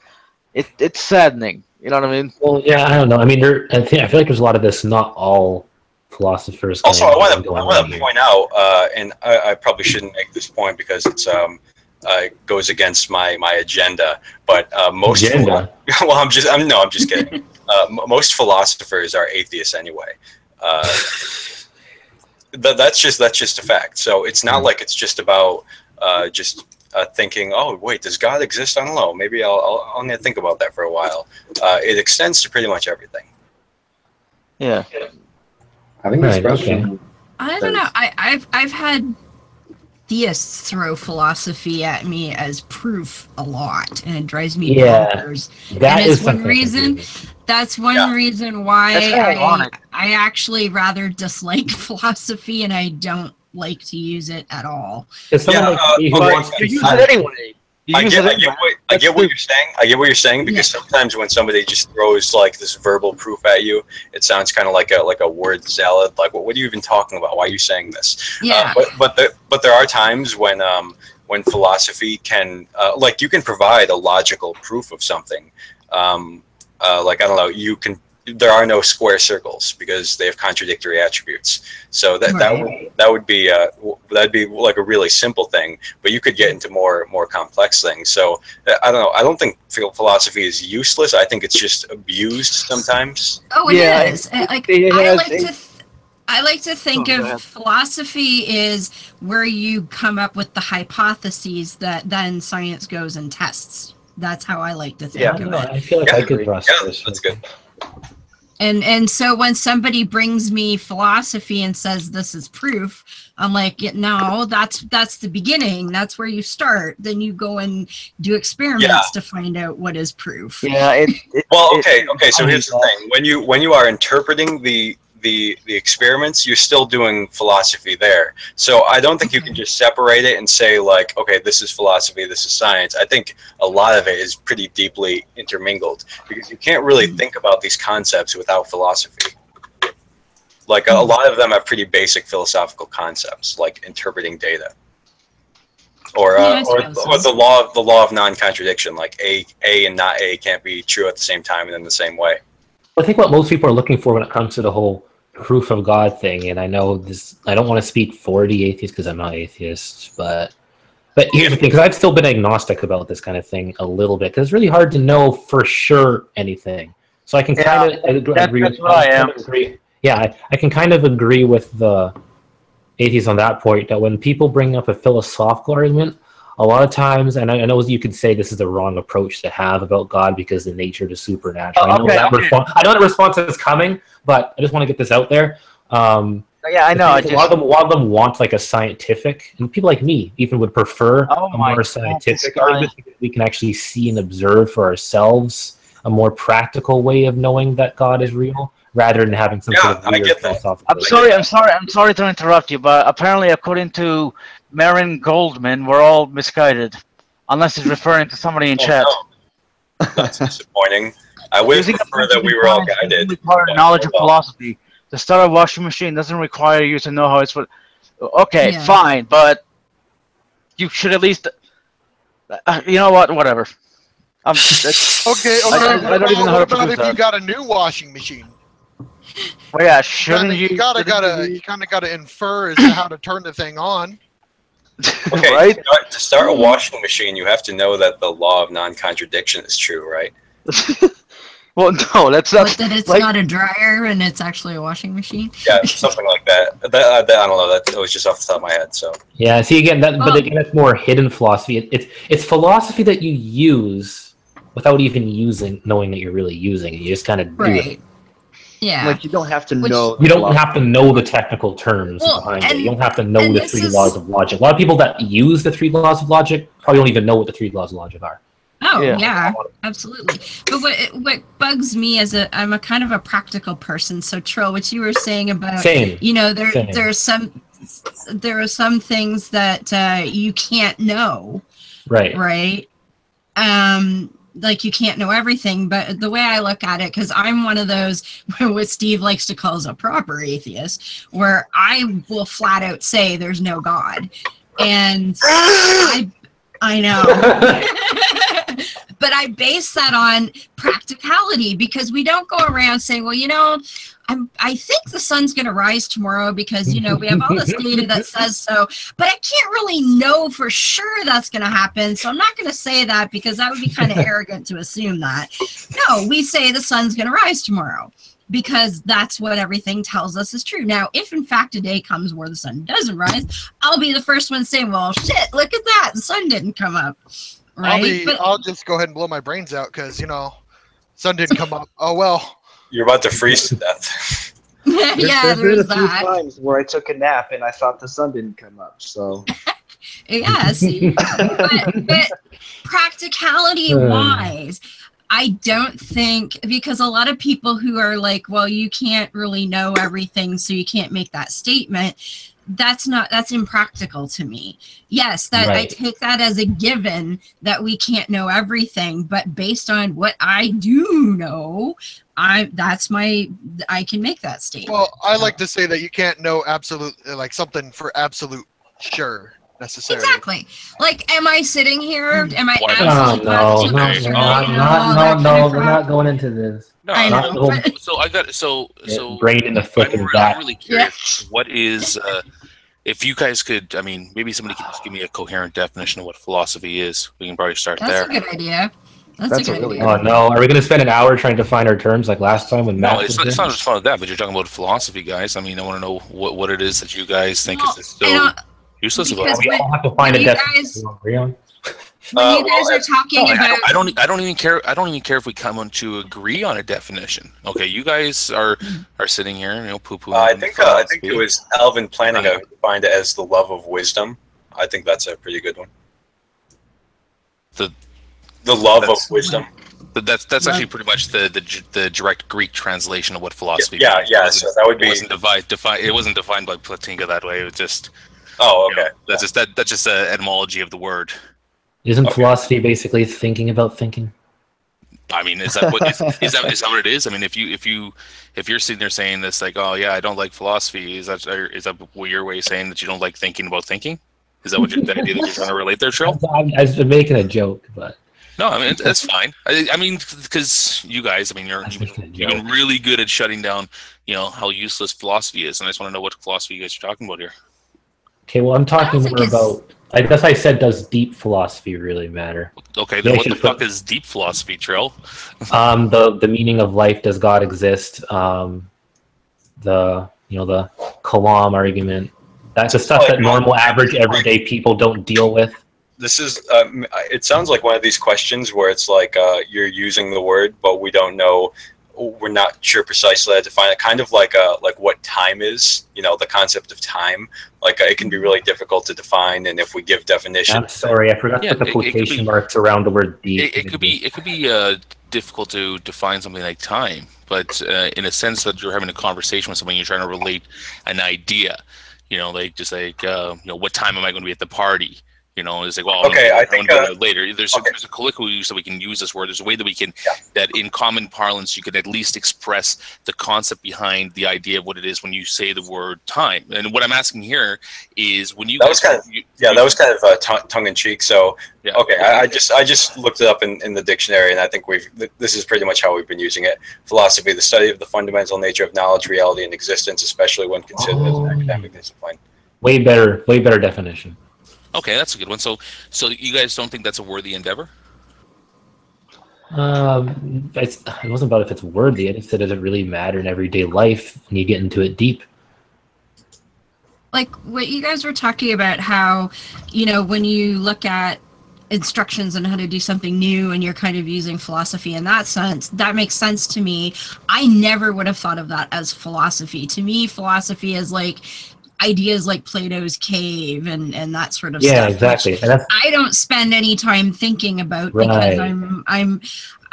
saddening. You know what I mean? Well, yeah, I don't know. I mean, I feel like there's a lot of this. Not all philosophers. Also, I want to point out, and I probably shouldn't make this point because it's goes against my agenda. But most agenda. Well, I'm just kidding. Most philosophers are atheists anyway. That's just a fact. So it's not like it's just about thinking, oh wait, does God exist? I don't know. Maybe I'm gonna think about that for a while. It extends to pretty much everything. Yeah. I think this question. I don't know. I've had theists throw philosophy at me as proof a lot, and it drives me bonkers. That is one reason. That's one reason why I actually rather dislike philosophy, and I don't like to use it at all. You use it anyway. I get what you're saying. I get what you're saying because sometimes when somebody just throws like this verbal proof at you, it sounds kind of like a word salad. Like, what are you even talking about? Why are you saying this? Yeah. But there are times when philosophy can like you can provide a logical proof of something. Like I don't know, there are no square circles because they have contradictory attributes. So that would be that'd be like a really simple thing, but you could get into more complex things. So I don't know. I don't think philosophy is useless. I think it's just abused sometimes. Oh, it is. I like to think of philosophy is where you come up with the hypotheses that then science goes and tests. That's how I like to think of it. I feel like I could process this. That's good. And so when somebody brings me philosophy and says this is proof, I'm like, no, that's the beginning. That's where you start. Then you go and do experiments to find out what is proof. Yeah. Okay. So here's the thing: when you are interpreting the experiments, you're still doing philosophy there. So I don't think you can just separate it and say like, okay, this is philosophy, this is science. I think a lot of it is pretty deeply intermingled because you can't really think about these concepts without philosophy. Like a lot of them have pretty basic philosophical concepts, like interpreting data, or the law of non-contradiction. Like A and not A can't be true at the same time and in the same way. I think what most people are looking for when it comes to the whole proof of God thing, and I know this, I don't want to speak for the atheist because I'm not atheist, but here's the thing, because I've still been agnostic about this kind of thing a little bit, because it's really hard to know for sure anything. So I can kind of agree. That's what I am. Yeah, I can kind of agree with the atheists on that point, that when people bring up a philosophical argument, a lot of times, and I know you could say this is the wrong approach to have about God because the nature is supernatural. I know that response is coming, but I just want to get this out there. Yeah, I know. A lot of them want like a scientific, and people like me even would prefer a more scientific argument because we can actually see and observe for ourselves a more practical way of knowing that God is real, rather than having some sort of weird philosophical. I'm sorry to interrupt you, but apparently, according to Marin Goldman, we're all misguided, unless he's referring to somebody in chat. No. That's disappointing. I would prefer that we were all guided. Require knowledge of philosophy. To start a washing machine doesn't require you to know how it's. Okay, fine, but you should at least. You know what? Whatever. Okay. I don't even know how to if you got a new washing machine? Well, yeah, shouldn't you? You kind of gotta infer as to how to turn the thing on. Okay, right? To start a washing machine, you have to know that the law of non-contradiction is true, right? Well, no, that's that it's like, not a dryer and it's actually a washing machine. Yeah, something like that. I don't know. That was just off the top of my head. So yeah, see again, but again, that's more hidden philosophy. It's philosophy that you use without even knowing that you're really using it. You just kind of do it. Yeah. Like you don't have to know. You don't have to know the technical terms behind it. You don't have to know the three laws of logic. A lot of people that use the three laws of logic probably don't even know what the three laws of logic are. Oh yeah, absolutely. But what bugs me as I'm a kind of a practical person. So Trill, what you were saying about, you know, there are some things that you can't know. Right. Like you can't know everything, but the way I look at it, because I'm one of those what Steve likes to call a proper atheist, where I will flat out say there's no God, and I know. But I base that on practicality, because we don't go around saying, well, you know, I think the sun's going to rise tomorrow because, you know, we have all this data that says so, but I can't really know for sure that's going to happen. So I'm not going to say that, because that would be kind of arrogant to assume that. No, we say the sun's going to rise tomorrow, because that's what everything tells us is true. Now, if in fact a day comes where the sun doesn't rise, I'll be the first one saying, well, shit, look at that. The sun didn't come up. Right? I'll just go ahead and blow my brains out because, you know, sun didn't come up. Oh, well. You're about to freeze to death. There's been a few times where I took a nap and I thought the sun didn't come up. So yeah, see, but practicality-wise, I don't think, because a lot of people who are like, well, you can't really know everything, so you can't make that statement. That's impractical to me. Yes, that I take that as a given that we can't know everything, but based on what I do know, I can make that statement. Well, I like to say that you can't know absolute, like something for absolute sure necessarily. Exactly. Like, am I sitting here? Am I? No, we're not going into this. No, I know. So I got so brain in the fucking back. I'm really curious. What is if you guys could? I mean, maybe somebody could just give me a coherent definition of what philosophy is. We can probably start there. That's a good idea. That's a good idea. Oh no, are we going to spend an hour trying to find our terms like last time when Matt? No, it's not just fun with that. But you're talking about philosophy, guys. I mean, I want to know what it is that you guys think is so useless about. We all have to find a definition to agree on. When you guys are talking about, I don't even care. I don't even care if we come on to agree on a definition. Okay, you guys are sitting here, you know, poo-poo. I think it was Alvin Plantinga who defined it as the love of wisdom. I think that's a pretty good one. The love of wisdom. That's actually pretty much the direct Greek translation of what philosophy. Yeah. So that would be. It wasn't defined by Plantinga that way. It was just. Oh, okay. You know, that's just an etymology of the word. Isn't philosophy basically thinking about thinking? I mean, is that what what it is? I mean, if you're sitting there saying this, like, oh yeah, I don't like philosophy, is that your way of saying that you don't like thinking about thinking? Is that what the idea that you're trying to relate there, Trill? I was making a joke, but no, I mean that's fine. I mean, because you guys, I mean, you've been really good at shutting down, you know, how useless philosophy is, and I just want to know what philosophy you guys are talking about here. Okay, well, I'm talking more about. I guess I said, does deep philosophy really matter? Okay, then what the fuck is deep philosophy, Trill? The meaning of life. Does God exist? The Kalam argument. That's the stuff that normal, average, everyday people don't deal with. This is. It sounds like one of these questions where it's like you're using the word, but we don't know. We're not sure precisely how to define it. Kind of like what time is. You know, the concept of time. Like it can be really difficult to define, and if we give definitions. I'm sorry, I forgot to put the quotation marks around the word deep. It could be difficult to define something like time, but in a sense that you're having a conversation with someone, you're trying to relate an idea. You know, like just like you know, what time am I going to be at the party? You know, it's like, well, okay, I think later. There's a colloquial use that we can use this word. There's a way that we can, that in common parlance, you can at least express the concept behind the idea of what it is when you say the word time. And what I'm asking here is when you that was kind of tongue in cheek. So okay, I just looked it up in the dictionary, and I think this is pretty much how we've been using it. Philosophy, the study of the fundamental nature of knowledge, reality, and existence, especially when considered as an academic discipline. Way better definition. Okay, that's a good one. So you guys don't think that's a worthy endeavor? It wasn't about if it's worthy. I just said, does it really matter in everyday life when you get into it deep? Like what you guys were talking about, how, you know, when you look at instructions on how to do something new and you're kind of using philosophy in that sense, that makes sense to me. I never would have thought of that as philosophy. To me, philosophy is like, ideas like Plato's cave and that sort of Yeah, stuff. exactly. And that's, I don't spend any time thinking about because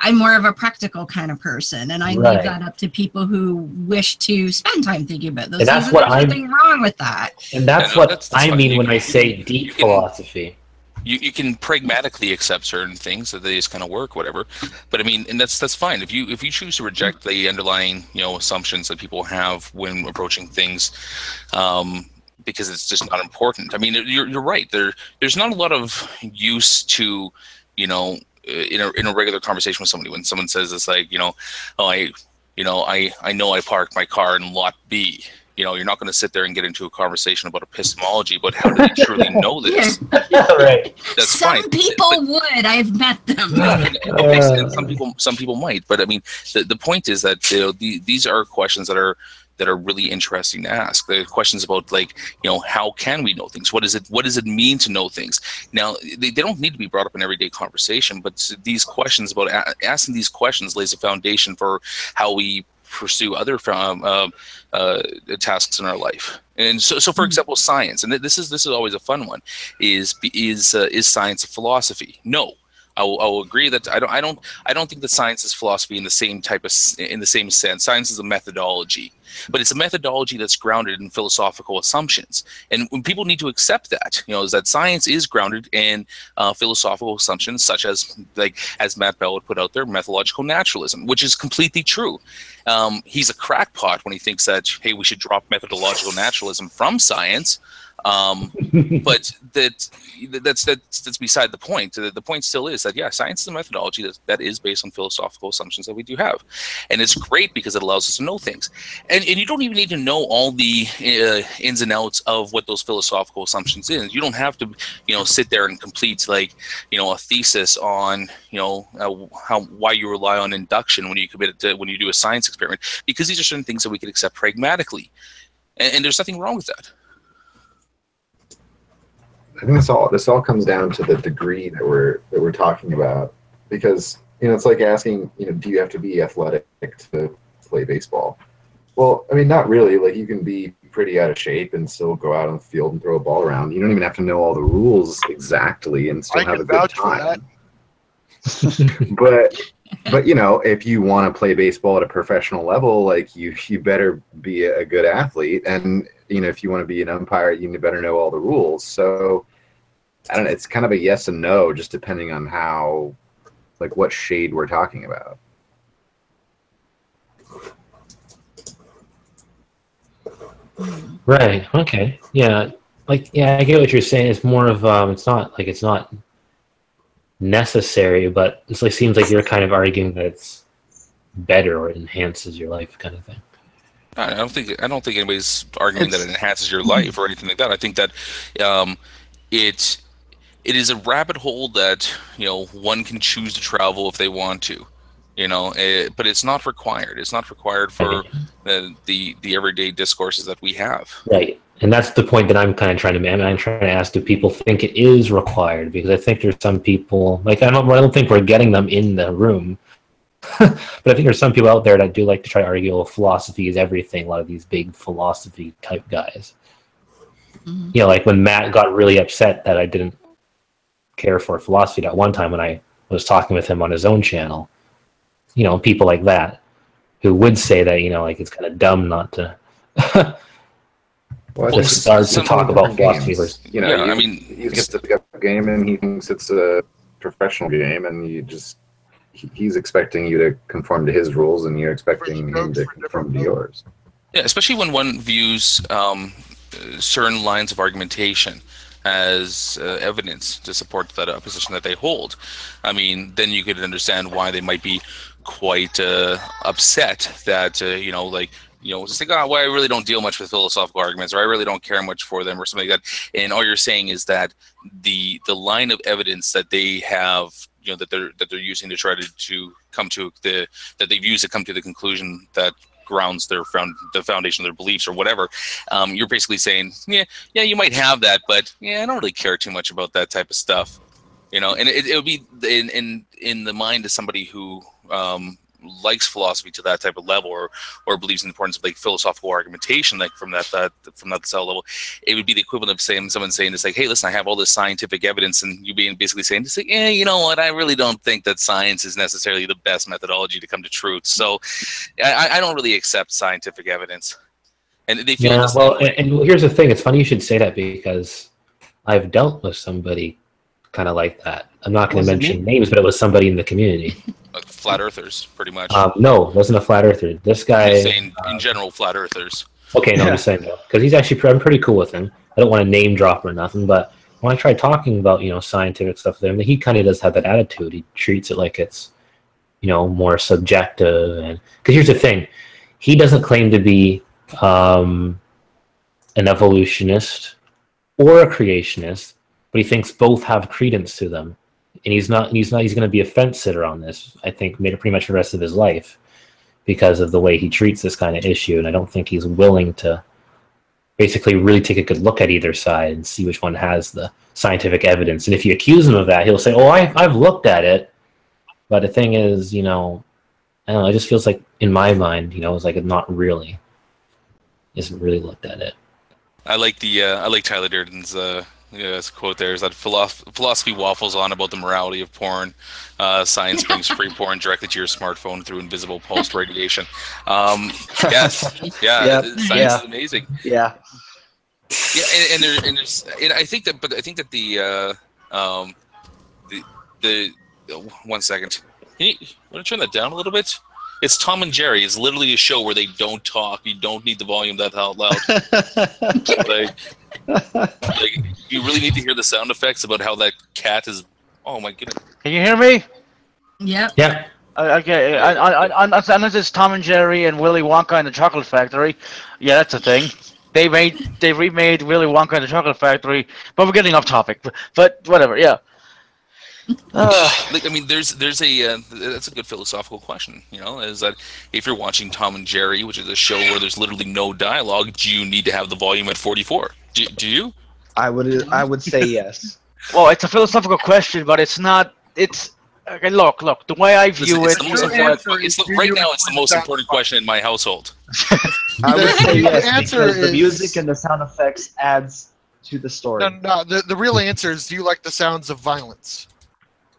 I'm more of a practical kind of person, and I leave that up to people who wish to spend time thinking about those. And that's things, what there's nothing wrong with that. And that's that's I mean when I say deep philosophy. You can pragmatically accept certain things that they just kind of work, whatever. But I mean, and that's fine. If you choose to reject the underlying assumptions that people have when approaching things, because it's just not important. I mean, you're right. There's not a lot of use to in a regular conversation with somebody when someone says it's like I know I parked my car in lot B. You're not going to sit there and get into a conversation about epistemology, but how do they truly know this? Yeah, right. That's some fine. people would. I've met them. And some people might. But I mean, the point is that these are questions that are really interesting to ask. The questions about how can we know things? What does it mean to know things? Now, they don't need to be brought up in everyday conversation, but these questions about asking these questions lays a foundation for how we pursue other tasks in our life. And so for example, science, and this is always a fun one, is science a philosophy? No. I will agree that I don't think that science is philosophy in the same sense. Science is a methodology, but it's a methodology that's grounded in philosophical assumptions. And when people need to accept that, is that science is grounded in philosophical assumptions, such as as Matt Bell would put out there, methodological naturalism, which is completely true. He's a crackpot when he thinks that, hey, we should drop methodological naturalism from science. But that's beside the point. The point still is that science is a methodology that is based on philosophical assumptions that we do have, and it's great because it allows us to know things. And you don't even need to know all the ins and outs of what those philosophical assumptions is. You don't have to sit there and complete a thesis on why you rely on induction when you do a science experiment, because these are certain things that we can accept pragmatically, and there's nothing wrong with that. I think this all comes down to the degree that we're talking about, because it's like asking do you have to be athletic to play baseball? Well, I mean, not really. Like, you can be pretty out of shape and still go out on the field and throw a ball around. You don't even have to know all the rules exactly and still have a good time. but if you want to play baseball at a professional level, you better be a good athlete, and if you want to be an umpire, you better know all the rules. So I don't know, it's kind of a yes and no, just depending on how, what shade we're talking about. Right. Okay. Yeah. I get what you're saying. It's more of it's not necessary, but it seems like you're kind of arguing that it's better or enhances your life, kind of thing. I don't think anybody's arguing that it enhances your life or anything like that. I think that it is a rabbit hole that one can choose to travel if they want to, but it's not required. It's not required for the everyday discourses that we have. Right, and that's the point that I'm kind of trying to make. I'm trying to ask: do people think it is required? Because I think there's some people I don't think we're getting them in the room. But I think there's some people out there that do like to try to argue, well, philosophy is everything. A lot of these big philosophy type guys. Mm-hmm. Like when Matt got really upset that I didn't care for philosophy at one time when I was talking with him on his own channel. People like that who would say that it's kind of dumb not to just start to talk about philosophy. You get to pick up a game and he thinks it's a professional game, and he's expecting you to conform to his rules, and you're expecting him to conform to yours. Yeah, especially when one views certain lines of argumentation as evidence to support that position that they hold. I mean, then you could understand why they might be quite upset that just like, well, I really don't deal much with philosophical arguments, or I really don't care much for them, or something like that. And all you're saying is that the line of evidence that they have, that they're using to try to come to that they've used to come to the conclusion that grounds the foundation of their beliefs or whatever, you're basically saying, yeah, you might have that, but I don't really care too much about that type of stuff, and it would be in the mind of somebody who likes philosophy to that type of level, or believes in the importance of like philosophical argumentation, like from that cell level, it would be the equivalent of someone saying it's like, hey, listen, I have all this scientific evidence, and you being basically saying, it's like, you know what, I really don't think that science is necessarily the best methodology to come to truth. So I don't really accept scientific evidence. And they feel and here's the thing. It's funny you should say that, because I've dealt with somebody kind of like that. I'm not going to mention names, but it was somebody in the community. Flat earthers, pretty much. No, it wasn't a flat earther. This guy. I'm saying in general, flat earthers. Okay, no, I'm just saying that because he's actually I'm pretty cool with him. I don't want to name drop or nothing, but when I tried talking about scientific stuff with him, he kind of does have that attitude. He treats it like it's more subjective, and because here's the thing, he doesn't claim to be an evolutionist or a creationist, but he thinks both have credence to them, and he's going to be a fence sitter on this, I think, pretty much the rest of his life, because of the way he treats this kind of issue. And I don't think he's willing to basically really take a good look at either side and see which one has the scientific evidence. And if you accuse him of that, he'll say, oh, I've looked at it, but the thing is, I don't know, it just feels like, in my mind, it's like it isn't really looked at it. I like Tyler Durden's quote there, is that philosophy waffles on about the morality of porn. Science brings free porn directly to your smartphone through invisible pulsed radiation. Yes, yeah, science is amazing. Yeah, and I think that the 1 second. Want to turn that down a little bit? It's Tom and Jerry. It's literally a show where they don't talk. You don't need the volume that loud. like you really need to hear the sound effects about how that cat is. Oh my goodness! Can you hear me? Yep. Yeah. Okay. Unless it's Tom and Jerry and Willy Wonka and the Chocolate Factory. Yeah, that's a thing. They remade Willy Wonka and the Chocolate Factory, but we're getting off topic. But whatever. Yeah. I mean, there's that's a good philosophical question. Is that if you're watching Tom and Jerry, which is a show where there's literally no dialogue, do you need to have the volume at 44? Do you? I would say yes. Well, it's a philosophical question, but it's not. It's okay. Look. The way I view it's right now, it's the most important question in my household. I would say yes, because is, the music and the sound effects adds to the story. No. The real answer is: do you like the sounds of violence?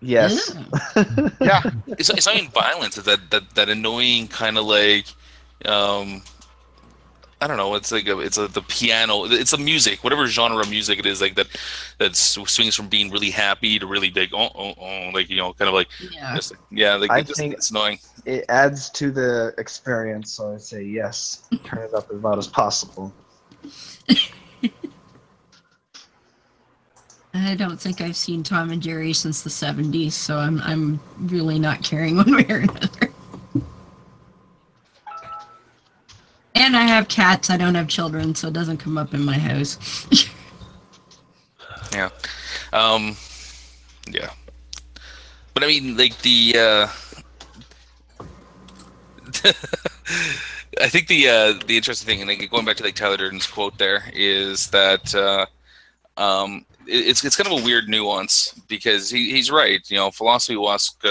Yes. Yeah. It's not even violence. It's that annoying kind of like, I don't know. It's like the piano. It's the music, whatever genre of music it is, like that swings from being really happy to really big. Like kind of like I think it's annoying. It adds to the experience, so I say yes. Turn it up as loud as possible. I don't think I've seen Tom and Jerry since the 70s, so I'm really not caring one way or another. And I have cats. I don't have children, so it doesn't come up in my house. Yeah. Yeah. But I mean, like the I think the interesting thing, and like, going back to like Tyler Durden's quote there, is that it's kind of a weird nuance, because he's right. Philosophy will ask,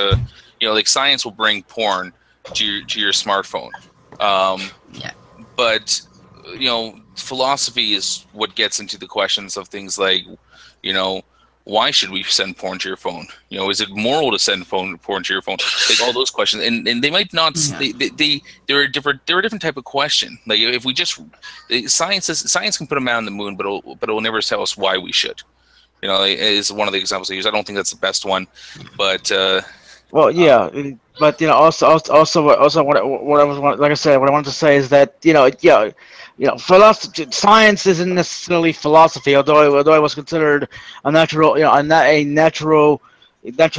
like science will bring porn to your smartphone. Yeah. But philosophy is what gets into the questions of things like, why should we send porn to your phone? Is it moral to send porn to your phone? Like all those questions, and they might not. Yeah. They're a different type of question. Like if we just science can put a man on the moon, but it'll never tell us why we should. Is one of the examples I use. I don't think that's the best one, but. Well, yeah, but also what I wanted to say is that philosophy, science isn't necessarily philosophy, although it was considered a natural, a natural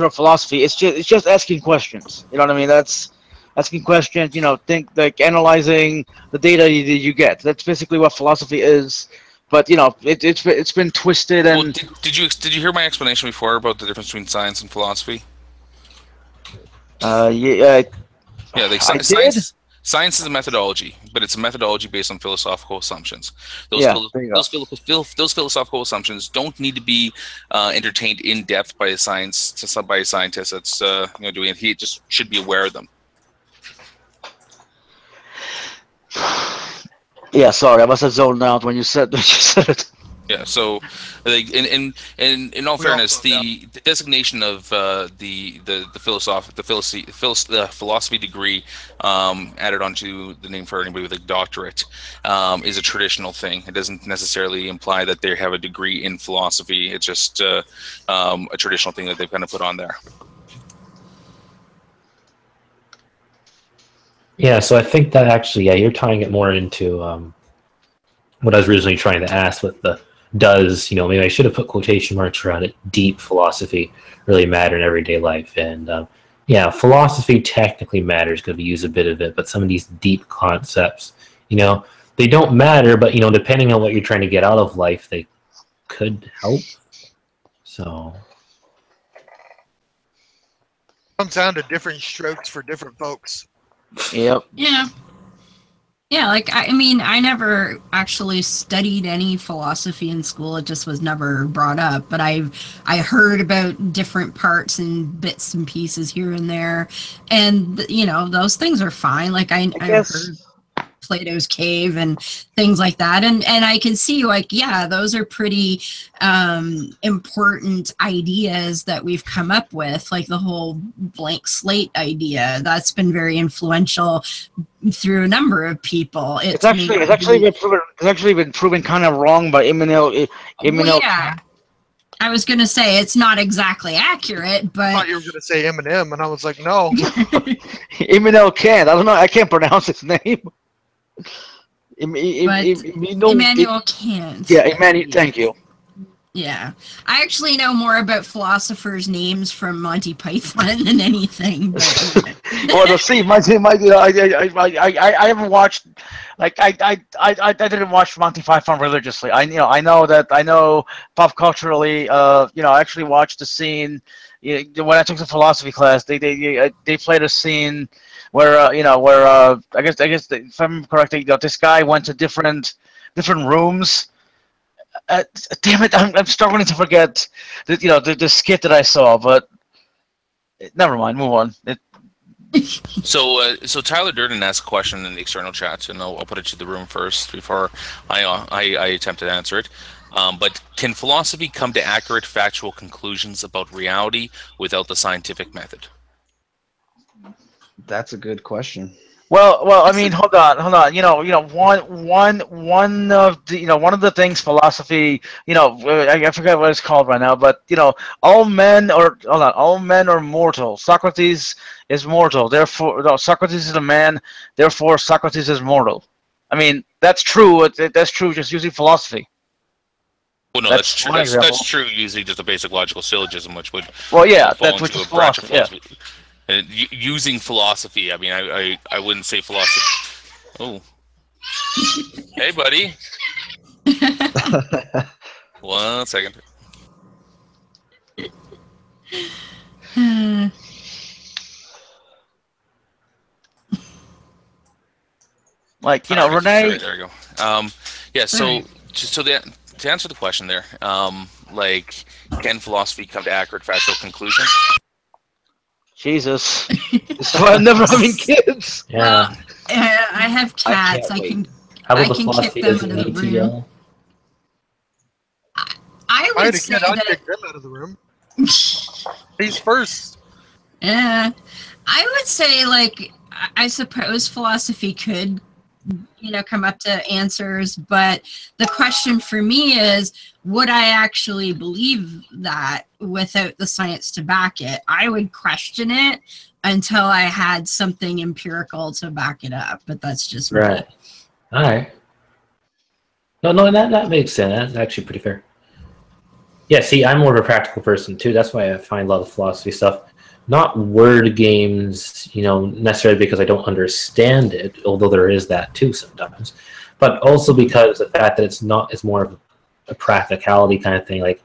philosophy. It's just asking questions. You know what I mean? That's asking questions. Think like analyzing the data that you get. That's basically what philosophy is. But it's been twisted and. Well, did you hear my explanation before about the difference between science and philosophy? Yeah, like science is a methodology, but it's a methodology based on philosophical assumptions. Those philosophical assumptions don't need to be entertained in depth by a scientist that's doing it. He just should be aware of them. Yeah, sorry, I must have zoned out when you said it. Yeah, so like in all fairness, the designation of the philosophy degree added onto the name for anybody with a doctorate is a traditional thing. It doesn't necessarily imply that they have a degree in philosophy. It's just a traditional thing that they've kind of put on there. Yeah, so I think that actually, yeah, you're tying it more into what I was originally trying to ask with the does, maybe I should have put quotation marks around it, deep philosophy really matter in everyday life. And yeah, philosophy technically matters because we use a bit of it, but some of these deep concepts, they don't matter, but, depending on what you're trying to get out of life, they could help. So. Comes down to different strokes for different folks. Yep. Yeah. Yeah, like, I mean, I never actually studied any philosophy in school. It just was never brought up. But I heard about different parts and bits and pieces here and there. And, those things are fine. Like, I heard Plato's Cave and things like that. And I can see, like, yeah, those are pretty important ideas that we've come up with, like the whole blank slate idea. That's been very influential through a number of people. It's actually been proven kind of wrong by Immanuel. Yeah. I was going to say it's not exactly accurate, but I thought you were going to say Eminem, and I was like, no. Immanuel Kant. I don't know. I can't pronounce his name. Immanuel Kant. Yeah, Immanuel. Thank you. Yeah, I actually know more about philosophers' names from Monty Python than anything. But, well, see, I haven't watched. Like, I didn't watch Monty Python religiously. I know pop culturally. I actually watched the scene. When I took the philosophy class, they played a scene where I guess if I'm correct, this guy went to different rooms. Damn it! I'm struggling to forget the skit that I saw, but never mind. Move on. So Tyler Durden asked a question in the external chat, and I'll put it to the room first before I attempt to answer it. But can philosophy come to accurate factual conclusions about reality without the scientific method? That's a good question. Well, I mean, hold on. One of the things philosophy, I forget what it's called right now, but all men are mortal. Socrates is mortal. Therefore, no, Socrates is a man. Therefore, Socrates is mortal. I mean, that's true. That's true. Just using philosophy. Well, no, that's true. That's true. Using just a basic logical syllogism, which would that's what philosophy. Yeah. Using philosophy, I mean, I wouldn't say philosophy. Oh, hey, buddy. 1 second. Like Renee. There we go. Yeah. So to answer the question there, like, can philosophy come to accurate factual conclusions? Jesus. That's why I'm never having kids. Yeah. Well, I have cats. I can kick them out of the room. I would say I'd kick them out of the room. He's first. Yeah. I would say, like, I suppose philosophy could, come up to answers, but the question for me is, would I actually believe that without the science to back it? I would question it until I had something empirical to back it up, but that's just right. Me. All right. No, that makes sense. That's actually pretty fair. Yeah, see, I'm more of a practical person too. That's why I find a lot of philosophy stuff. Not word games, necessarily because I don't understand it, although there is that too sometimes, but also because the fact that it's more of a practicality kind of thing. Like,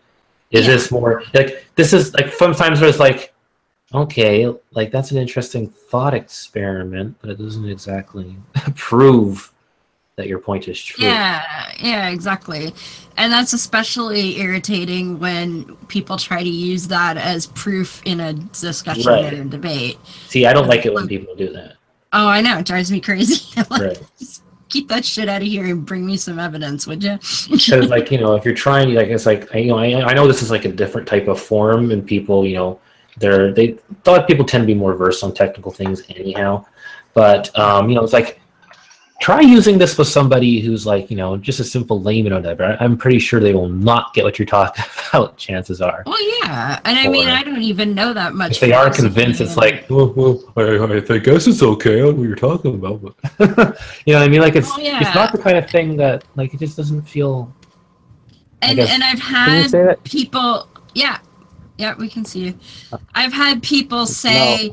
is this more like, this is like, sometimes there's like, okay, like, that's an interesting thought experiment, but it doesn't exactly prove that your point is true. Yeah, exactly. And that's especially irritating when people try to use that as proof in a discussion and a debate. See, I don't like it when people do that. Oh, I know. It drives me crazy. Right. keep that shit out of here and bring me some evidence, would you? Because, like, you know, if you're trying, like, it's like, you know, I know this is like a different type of forum, and people, you know, a lot of people tend to be more versed on technical things anyhow. But you know, it's like, try using this with somebody who's like, you know, just a simple layman or whatever. I'm pretty sure they will not get what you're talking about. Chances are. Well, yeah, and I mean, I don't even know that much. If they are convinced, it's like, well, I guess it's okay on what you're talking about, but you know what I mean? Like, it's not the kind of thing that, like, it just doesn't feel. And I've had people, yeah, we can see you. I've had people say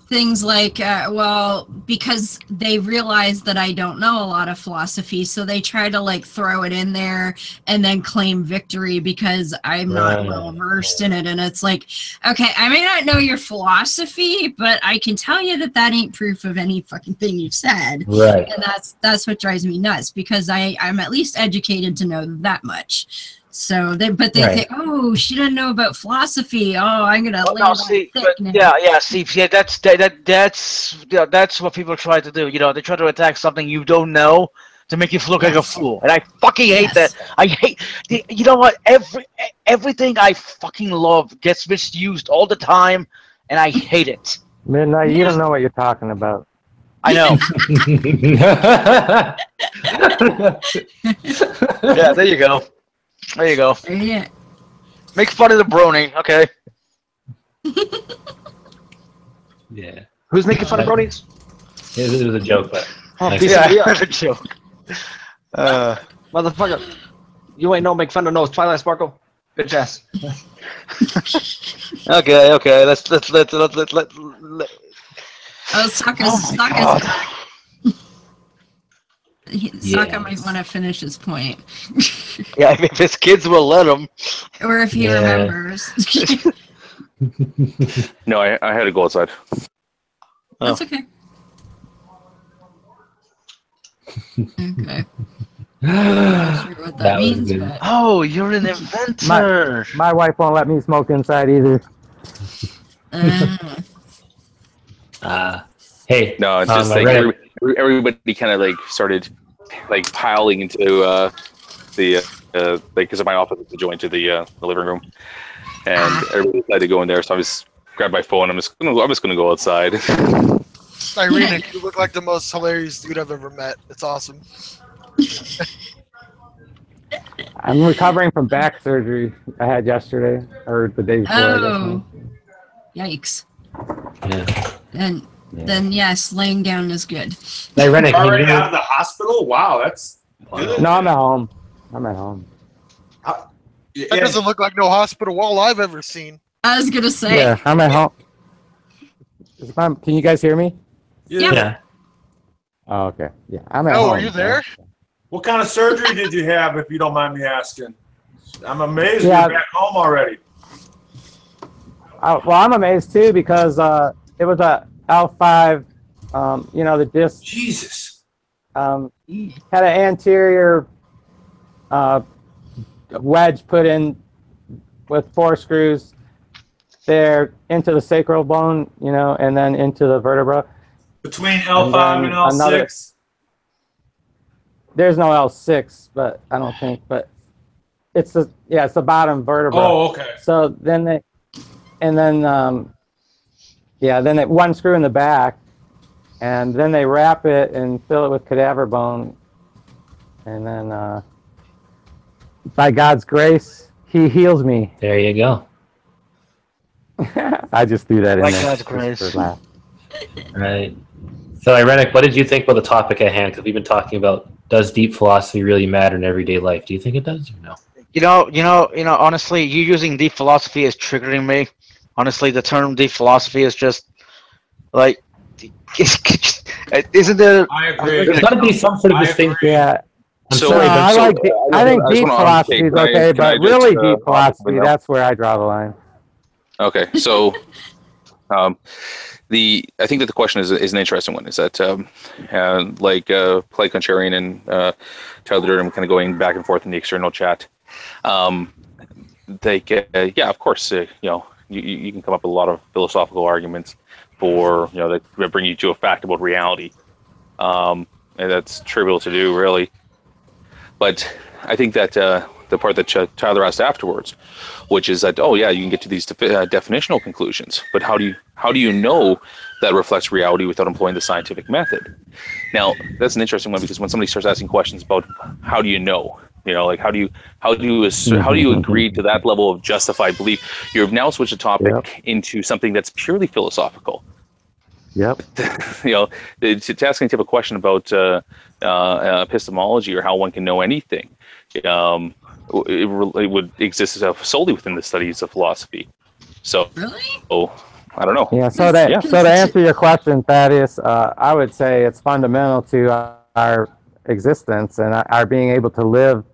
things like, well, because they realize that I don't know a lot of philosophy, so they try to like throw it in there and then claim victory because I'm not well versed in it. And it's like, okay, I may not know your philosophy, but I can tell you that that ain't proof of any fucking thing you've said. Right. And that's what drives me nuts, because I'm at least educated to know that much. So they think, oh, she doesn't know about philosophy. Oh, I'm gonna lay that's what people try to do. You know, they try to attack something you don't know to make you look like a fool, and I fucking hate that. I hate. You know what? Everything I fucking love gets misused all the time, and I hate it. Midnight, you don't know what you're talking about. I know. Yeah, there you go. There you go. Yeah. Make fun of the brony, okay? Yeah. Who's making fun of bronies? It was a joke, but. It's a joke. Motherfucker. You ain't no make fun of no Twilight Sparkle. Bitch ass. Okay. Let's. Oh, Sokka's back. Sokka might want to finish his point. Yeah, if his kids will let him. Or if he remembers. No, I had to go outside. That's okay. Okay. Not sure what that means, but... Oh, you're an inventor. My wife won't let me smoke inside either. Hey. No, it's just like everybody kind of like started like piling into the like, because my office is adjoined to the living room, and everybody decided to go in there. So I just grabbed my phone. I'm just gonna go outside. Irina, you look like the most hilarious dude I've ever met. It's awesome. I'm recovering from back surgery I had yesterday, or the day before. Oh, yikes! Yeah. Then yes, laying down is good. Already out of the hospital? Wow, that's good. No, I'm at home. That doesn't look like no hospital wall I've ever seen. I was gonna say. Yeah, I'm at home. Can you guys hear me? Yeah. Oh, okay. Yeah, I'm at home. Oh, are you there? What kind of surgery did you have, if you don't mind me asking? I'm amazed Yeah. you're back home already. Well, I'm amazed too, because it was a L5, you know, the disc. Jesus. Had an anterior wedge put in with 4 screws there into the sacral bone, you know, and then into the vertebra. Between L5 and L6? There's no L6, but I don't think, but it's the bottom vertebra. Oh, okay. So then then one screw in the back, and then they wrap it and fill it with cadaver bone, and then by God's grace, He heals me. There you go. I just threw that in By there. God's grace. Right. So, Irenic, what did you think about the topic at hand? Because we've been talking about, does deep philosophy really matter in everyday life? Do you think it does or no? You know. Honestly, you using deep philosophy is triggering me. Honestly, the term deep philosophy is just like, isn't there? I agree. There's got to be some sort of distinction. Yeah. So, I think deep philosophy is okay, but really deep philosophy, that's where I draw the line. Okay, so I think that the question is an interesting one. Is that like Clay Concharian and Tyler Durham kind of going back and forth in the external chat? Yeah, of course, you know, you can come up with a lot of philosophical arguments for, you know, that bring you to a fact about reality. And and that's trivial to do, really. But I think that the part that Tyler asked afterwards, which is that, oh yeah, you can get to these definitional conclusions, but how do you know that reflects reality without employing the scientific method? Now, that's an interesting one, because when somebody starts asking questions about how do you know, like how do you agree to that level of justified belief, you've now switched the topic into something that's purely philosophical. Yep. To ask any type of question about epistemology or how one can know anything, it would exist solely within the studies of philosophy. So, I don't know. Yeah. So to answer your question, Thaddeus, I would say it's fundamental to our existence and our being able to live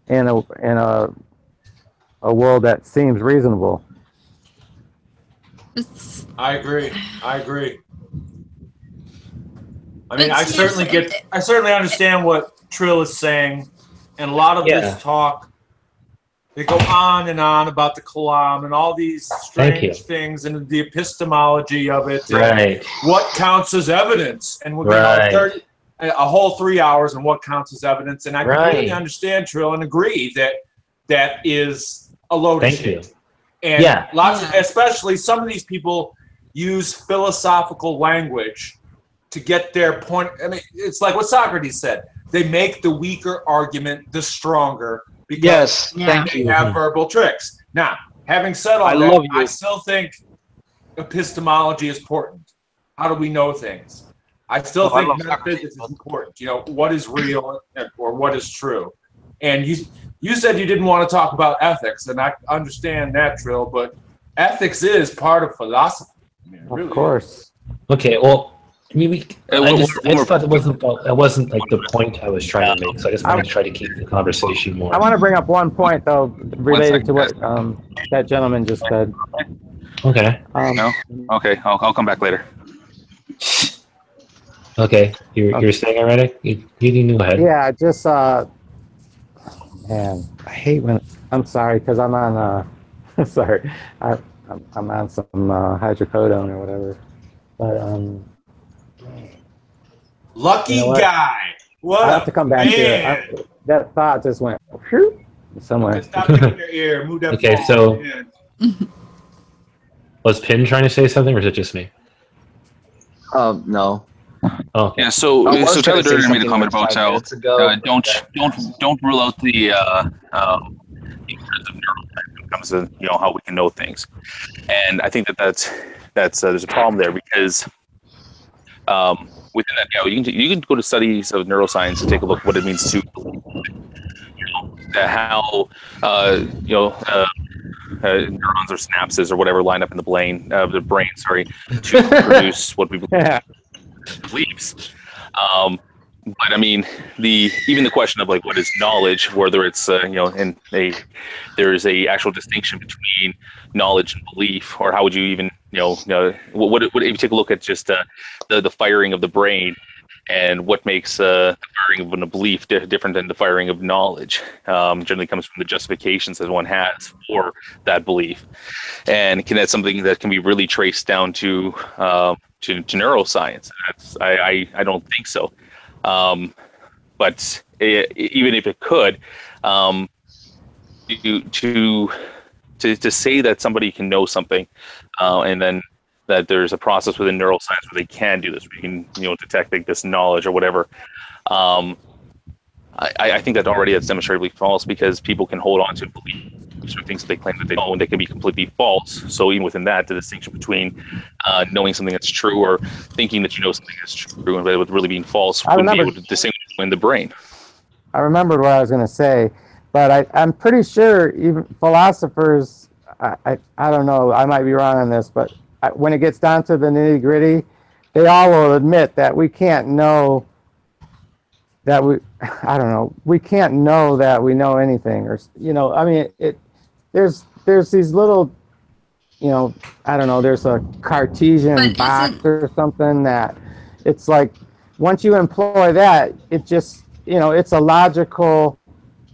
in a world that seems reasonable. I agree. I mean, I certainly understand what Trill is saying, and a lot of this talk, they go on and on about the Kalam and all these strange things and the epistemology of it, and what counts as evidence, and we're going to a whole 3 hours on what counts as evidence, and I completely understand Trill and agree that is a load of shit. And especially some of these people use philosophical language to get their point. I mean, it's like what Socrates said. They make the weaker argument the stronger because they have verbal tricks. Now, having said all that, I still think epistemology is important. How do we know things? I still think metaphysics is important. What is real or what is true? And you said you didn't want to talk about ethics, and I understand that, Trill, but ethics is part of philosophy. Of course. Okay, well, I just thought it wasn't like the point I was trying to make, so I just wanted to try to keep the conversation more. I want to bring up one point, though, related to what that gentleman just said. Okay. Okay, I'll come back later. Okay, you're saying already? You can go ahead. Yeah, just man, I hate when I'm sorry because I'm on sorry, I'm on some hydrocodone or whatever, but lucky guy. What? I have to come back to it. That thought just went somewhere. Stop it in your ear. Move that. Okay, so was Pin trying to say something, or is it just me? No. Oh, okay. Yeah. So Tyler Durden made a comment about how don't rule out the influence of neuroscience when it comes to how we can know things, and I think that's there's a problem there because within that you can go to studies of neuroscience and take a look at what it means to how neurons or synapses or whatever line up in the brain to produce what we beliefs. But I mean, even the question of like what is knowledge, whether it's there's a actual distinction between knowledge and belief, or how would you even what if you take a look at just the firing of the brain and what makes the firing of a belief different than the firing of knowledge? Generally comes from the justifications that one has for that belief, and that's something that can be really traced down to neuroscience. I don't think so. But even if it could, to say that somebody can know something, and then that there's a process within neuroscience where they can do this, where you can detect like this knowledge or whatever. I think that already that's demonstrably false, because people can hold on to beliefs or things that they claim that they know, and they can be completely false. So even within that, the distinction between knowing something that's true or thinking that you know something that's true and with really being false wouldn't be able to distinguish in the brain. I remembered what I was going to say, but I'm pretty sure even philosophers, I don't know, I might be wrong on this, but when it gets down to the nitty-gritty, they all will admit that we can't know that we can't know that we know anything, or I mean, there's these little, I don't know, there's a Cartesian box or something that it's like once you employ that, it just it's a logical,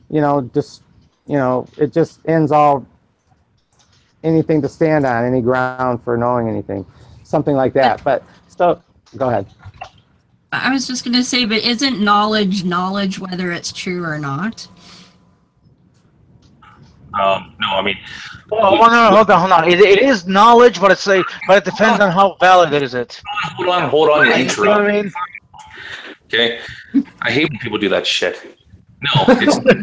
it just ends all anything to stand on, any ground for knowing anything, something like that. But so go ahead. I was just going to say, but isn't knowledge whether it's true or not? No, I mean. Well, no, hold on. It is knowledge, but it depends on how valid it is. Hold on. You know what I mean? Okay, I hate when people do that shit. No, it's we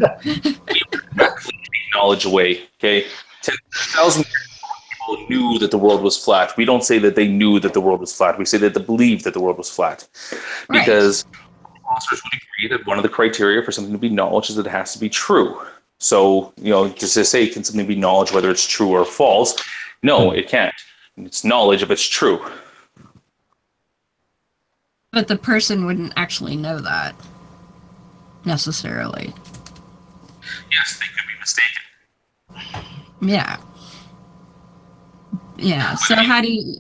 directly take knowledge away. Okay, 10,000 people knew that the world was flat. We don't say that they knew that the world was flat. We say that they believed that the world was flat, because philosophers would agree that one of the criteria for something to be knowledge is that it has to be true. So, just to say, can something be knowledge whether it's true or false? No, it can't. It's knowledge if it's true. But the person wouldn't actually know that, necessarily. Yes, they could be mistaken. Yeah. Yeah, so how do you...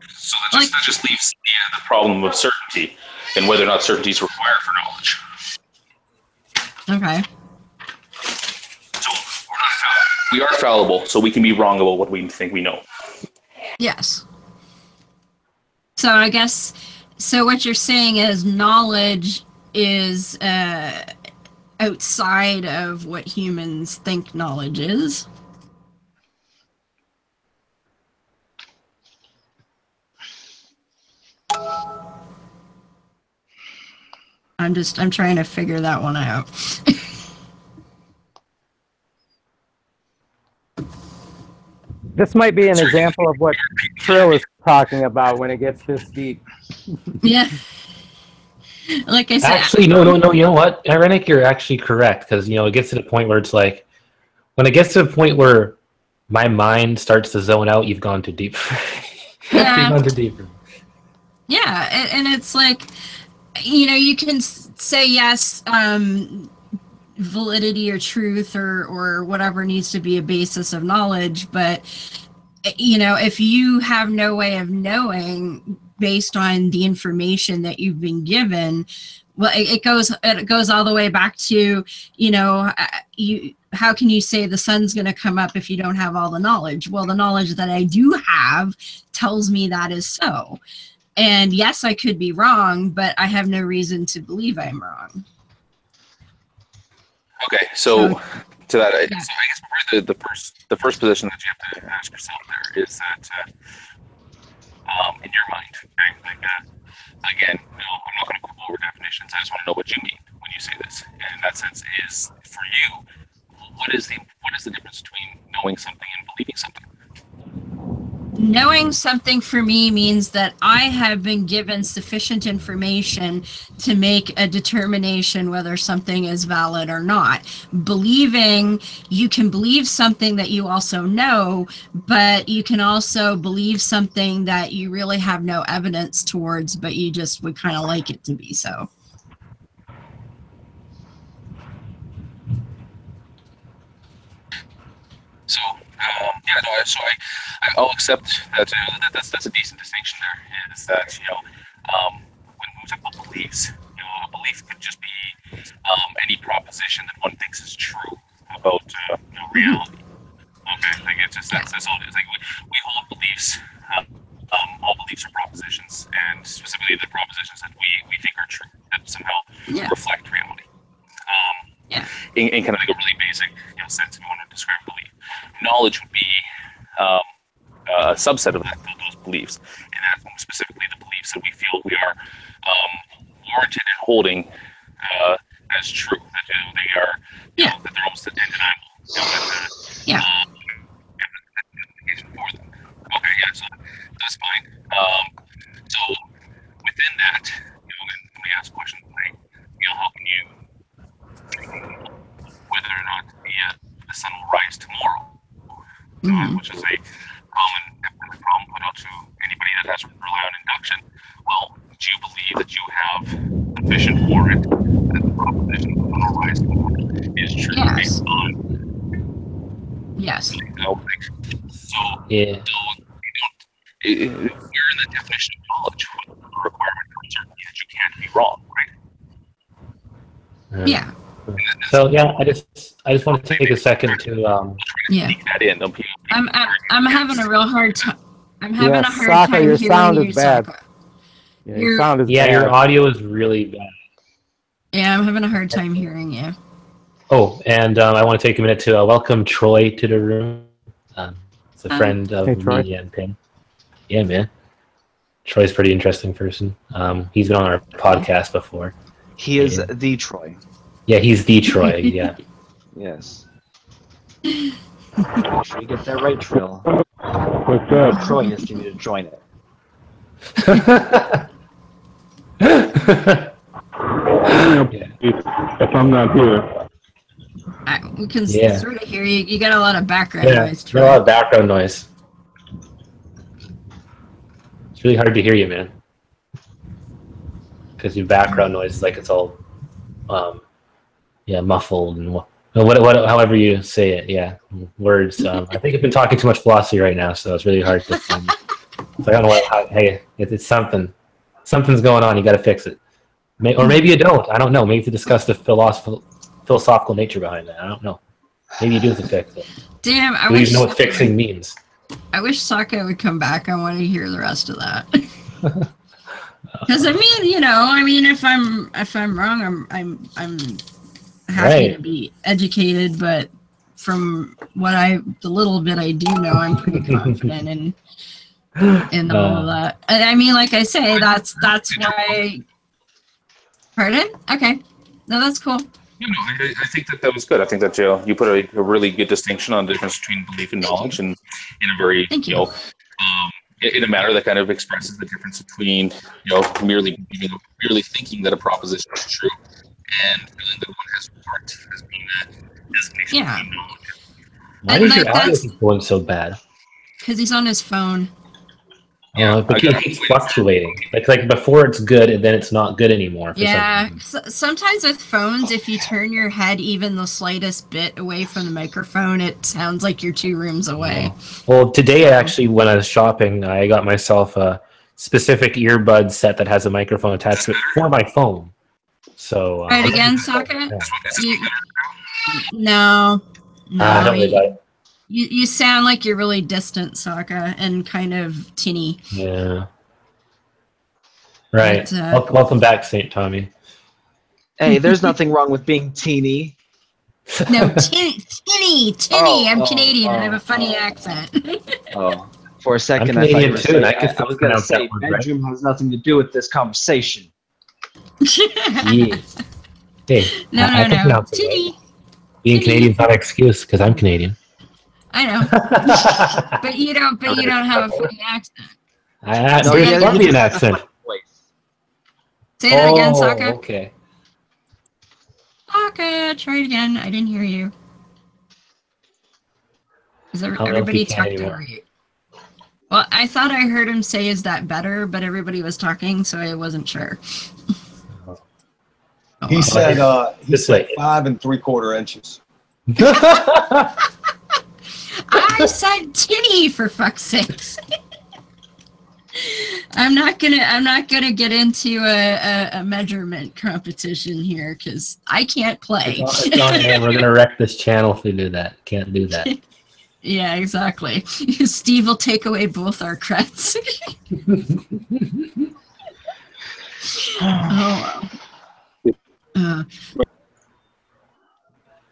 So that just leaves the problem of certainty and whether or not certainty is required for knowledge. Okay. So we are fallible, so we can be wrong about what we think we know. Yes. So I guess, so what you're saying is knowledge is outside of what humans think knowledge is? I'm trying to figure that one out. This might be an example of what Trill is talking about when it gets this deep. Yeah. Like I said. Actually, no. You know what, Irenic, you're actually correct, because it gets to the point where it's like, when it gets to the point where my mind starts to zone out, you've gone too deep. Yeah. You've gone too deep. Yeah, and it's like, you can say yes, validity or truth or whatever needs to be a basis of knowledge, but if you have no way of knowing based on the information that you've been given, well, it goes all the way back to how can you say the sun's going to come up if you don't have all the knowledge? Well, the knowledge that I do have tells me that is so. And yes, I could be wrong, but I have no reason to believe I'm wrong. Okay, so to that, so I guess the first position that you have to ask yourself there is that in your mind, okay? Like, again, I'm not going to go over definitions. I just want to know what you mean when you say this. And in that sense, is for you, what is the difference between knowing something and believing something? Knowing something for me means that I have been given sufficient information to make a determination whether something is valid or not. Believing, you can believe something that you also know, but you can also believe something that you really have no evidence towards, but you just would kind of like it to be so. So, so I'll accept that that's a decent distinction there, is that, when we talk about beliefs, a belief could just be any proposition that one thinks is true about reality. Okay, like it's just that's all it is. Like we hold beliefs. All beliefs are propositions, and specifically the propositions that we think are true, that somehow reflect reality. In kind of like a really basic sense, if you want to describe belief. Knowledge would be a subset of those beliefs, and that's specifically the beliefs that we feel we are warranted in holding as true. That they are, that they're almost undeniable. For them. Okay, so that's fine. So within that, when we ask questions like, how can you whether or not the sun will rise tomorrow, which is a common problem put out to anybody that has to rely on induction. Well, do you believe that you have sufficient warrant that the proposition that the sun will rise tomorrow is true based on? Yes. So, we're in the definition of knowledge, the requirement for certainty that you can't be wrong, right? Yeah. So I just want to take a second to that in. I'm having a real hard time. I'm having a hard Saka, time your hearing sound you, is bad. Saka. Yeah, your sound is yeah, bad. your audio is really bad. Yeah, I'm having a hard time hearing you. Oh, and I want to take a minute to welcome Troy to the room. It's a friend of me and Pim. Yeah, man. Troy's a pretty interesting person. He's been on our podcast before. He is the Troy. Yeah, he's the Troy, yeah. Yes. Make sure you get that right, Trill. What's up? Troy has to join it. If I'm not here. We can sort of hear you. You got a lot of background noise, Troy. A lot of background noise. It's really hard to hear you, man. Because your background noise is like it's all, muffled and however you say it, words. I think I've been talking too much philosophy right now, so it's really hard to. So I don't know what. Hey, it's something. Something's going on. You got to fix it. Or maybe you don't. I don't know. Maybe to discuss the philosophical nature behind that. I don't know. Maybe you do have to fix it. Damn, I wish wish you know what fixing means. I wish Sokka would come back. I want to hear the rest of that. Because if I'm wrong, I'm happy to be educated, but from the little bit I do know, I'm pretty confident in all of that. And I mean, like I say, that's why. Pardon? Okay, no, that's cool. I think that was good. I think that you put a really good distinction on the difference between belief and knowledge, and in a very in a manner that kind of expresses the difference between merely thinking that a proposition is true and feeling that one has part as being that designation between knowledge. Why is your audio keep going so bad? Because he's on his phone. But it keeps fluctuating. Like before it's good, and then it's not good anymore. Sometimes with phones, if you turn your head even the slightest bit away from the microphone, it sounds like you're 2 rooms away. Well, today actually, when I was shopping, I got myself a specific earbud set that has a microphone attached to it for my phone. So. Right again, Sokka. No. Don't worry about it. You sound like you're really distant, Sokka, and kind of tinny. Yeah. Right. But, welcome back, St. Tommy. Hey, there's nothing wrong with being teeny. No, tinny. I'm Canadian. I have a funny accent. For a second, I'm Canadian too, and I was going to say, bedroom has nothing to do with this conversation. Yeah. Hey, no. Tinny. Being Canadian's not an excuse, because I'm Canadian. I know, but you don't have a funny accent. There's probably an accent. Say that again, Sokka. Okay. Sokka, try it again. I didn't hear you. Everybody talked over you. Well, I thought I heard him say, "Is that better?" But everybody was talking, so I wasn't sure. He said 5 3/4 inches. I said tinny, for fuck's sakes. I'm not gonna get into a measurement competition here because I can't play. We're gonna wreck this channel if we do that. Can't do that. Yeah, exactly. Steve will take away both our creds.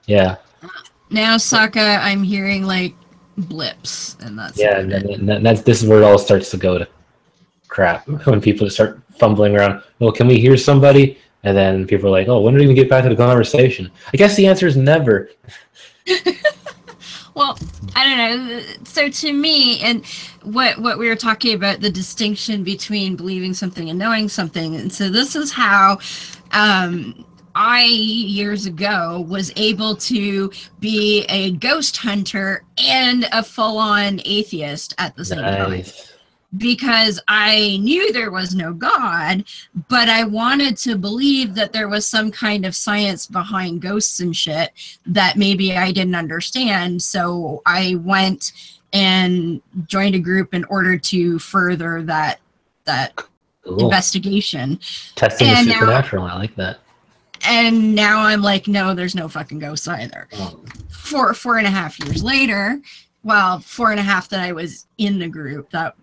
Yeah. Now, Sokka, I'm hearing like blips, and that's this is where it all starts to go to crap. When people start fumbling around, well, can we hear somebody? And then people are like, oh, when do we even get back to the conversation? I guess the answer is never. Well, I don't know. So to me, and what we were talking about, the distinction between believing something and knowing something, and so this is how I, years ago, was able to be a ghost hunter and a full-on atheist at the same time. Because I knew there was no God, but I wanted to believe that there was some kind of science behind ghosts and shit that maybe I didn't understand. So I went and joined a group in order to further that investigation. Testing the supernatural, I like that. And now I'm like, no, there's no fucking ghosts either. 4.5 years later, well, 4.5 that I was in the group, that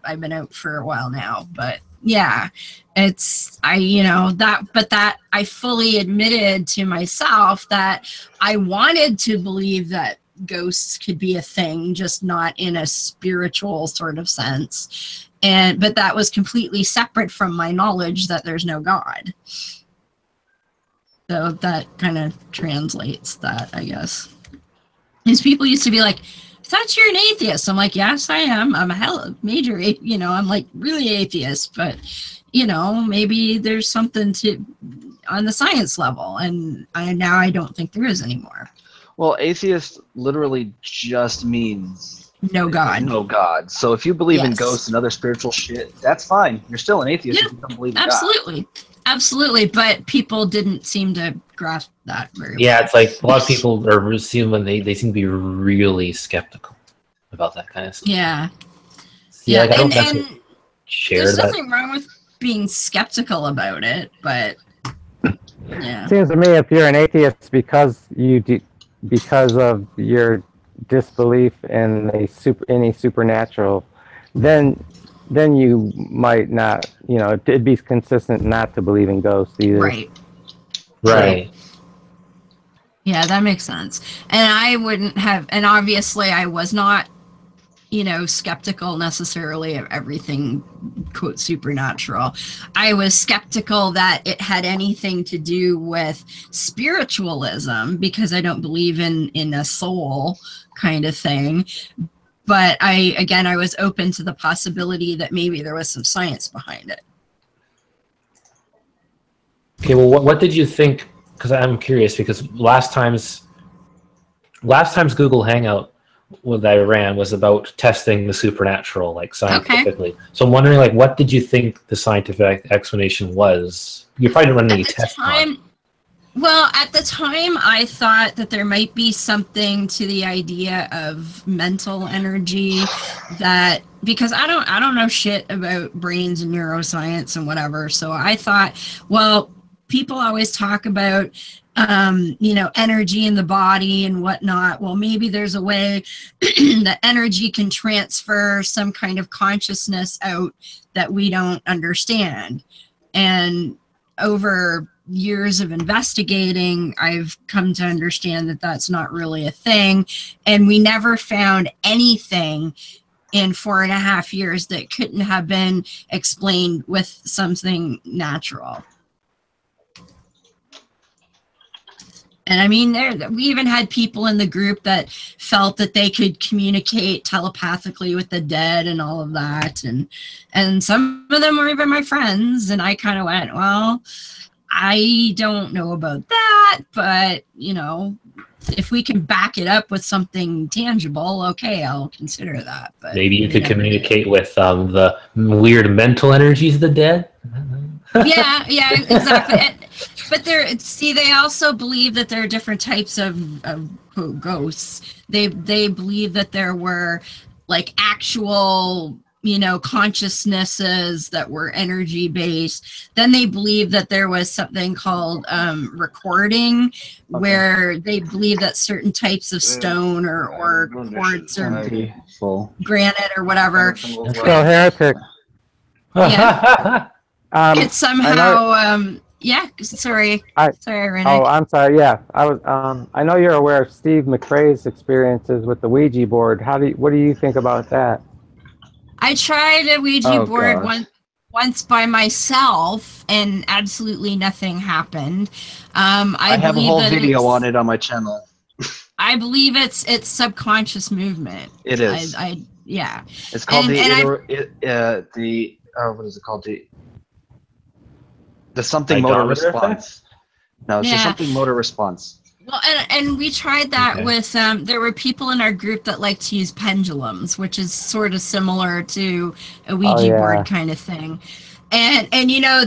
I've been out for a while now, but yeah, it's that I fully admitted to myself that I wanted to believe that ghosts could be a thing, just not in a spiritual sort of sense. But that was completely separate from my knowledge that there's no God. So that kind of translates that, I guess. Because people used to be like, I thought you're an atheist. I'm like, yes, I am. I'm a major, I'm like really atheist, but maybe there's something on the science level, and now I don't think there is anymore. Well, atheist literally just means no God. No God. So if you believe in ghosts and other spiritual shit, that's fine. You're still an atheist if you don't believe in absolutely. God. Absolutely, but people didn't seem to grasp that very well. Yeah, it's like a lot of people are assuming they seem to be really skeptical about that kind of stuff. Yeah. Yeah, like, and there's nothing wrong with being skeptical about it, but yeah. It seems to me if you're an atheist because of your disbelief in any supernatural, then you might not, it'd be consistent not to believe in ghosts either. Right. Yeah, that makes sense. And I wouldn't have, and obviously I was not, skeptical necessarily of everything, quote, supernatural. I was skeptical that it had anything to do with spiritualism because I don't believe in a soul kind of thing. But I was open to the possibility that maybe there was some science behind it. Okay, well, what did you think? Because I'm curious, because last time's Google Hangout that I ran was about testing the supernatural, like scientifically. Okay. So I'm wondering, like, what did you think the scientific explanation was? You probably didn't run any tests on. Well, at the time, I thought that there might be something to the idea of mental energy because I don't know shit about brains and neuroscience and whatever. So I thought, well, people always talk about, energy in the body and whatnot. Well, maybe there's a way that energy can transfer some kind of consciousness out that we don't understand. And over years of investigating, I've come to understand that that's not really a thing. And we never found anything in 4.5 years that couldn't have been explained with something natural. And I mean, we even had people in the group that felt that they could communicate telepathically with the dead and all of that. And some of them were even my friends. And I kind of went, well, I don't know about that, but, if we can back it up with something tangible, okay, I'll consider that. But maybe you could communicate with the weird mental energies of the dead. Yeah, exactly. But they also believe that there are different types of quote, ghosts. They believe that there were like actual, consciousnesses that were energy based. Then they believe that there was something called recording, where they believe that certain types of stone or quartz or granite or whatever. Heretic. Yeah. It's somehow yeah, sorry, Renee. Oh, I'm sorry. Yeah, I know you're aware of Steve McRae's experiences with the Ouija board. What do you think about that? I tried a Ouija board once by myself, and absolutely nothing happened. I have a whole video on it on my channel. I believe it's subconscious movement. It is. Yeah. It's called what is it called? The something motor response. No, it's the something motor response. Well, and we tried that with, there were people in our group that like to use pendulums, which is sort of similar to a Ouija board kind of thing. And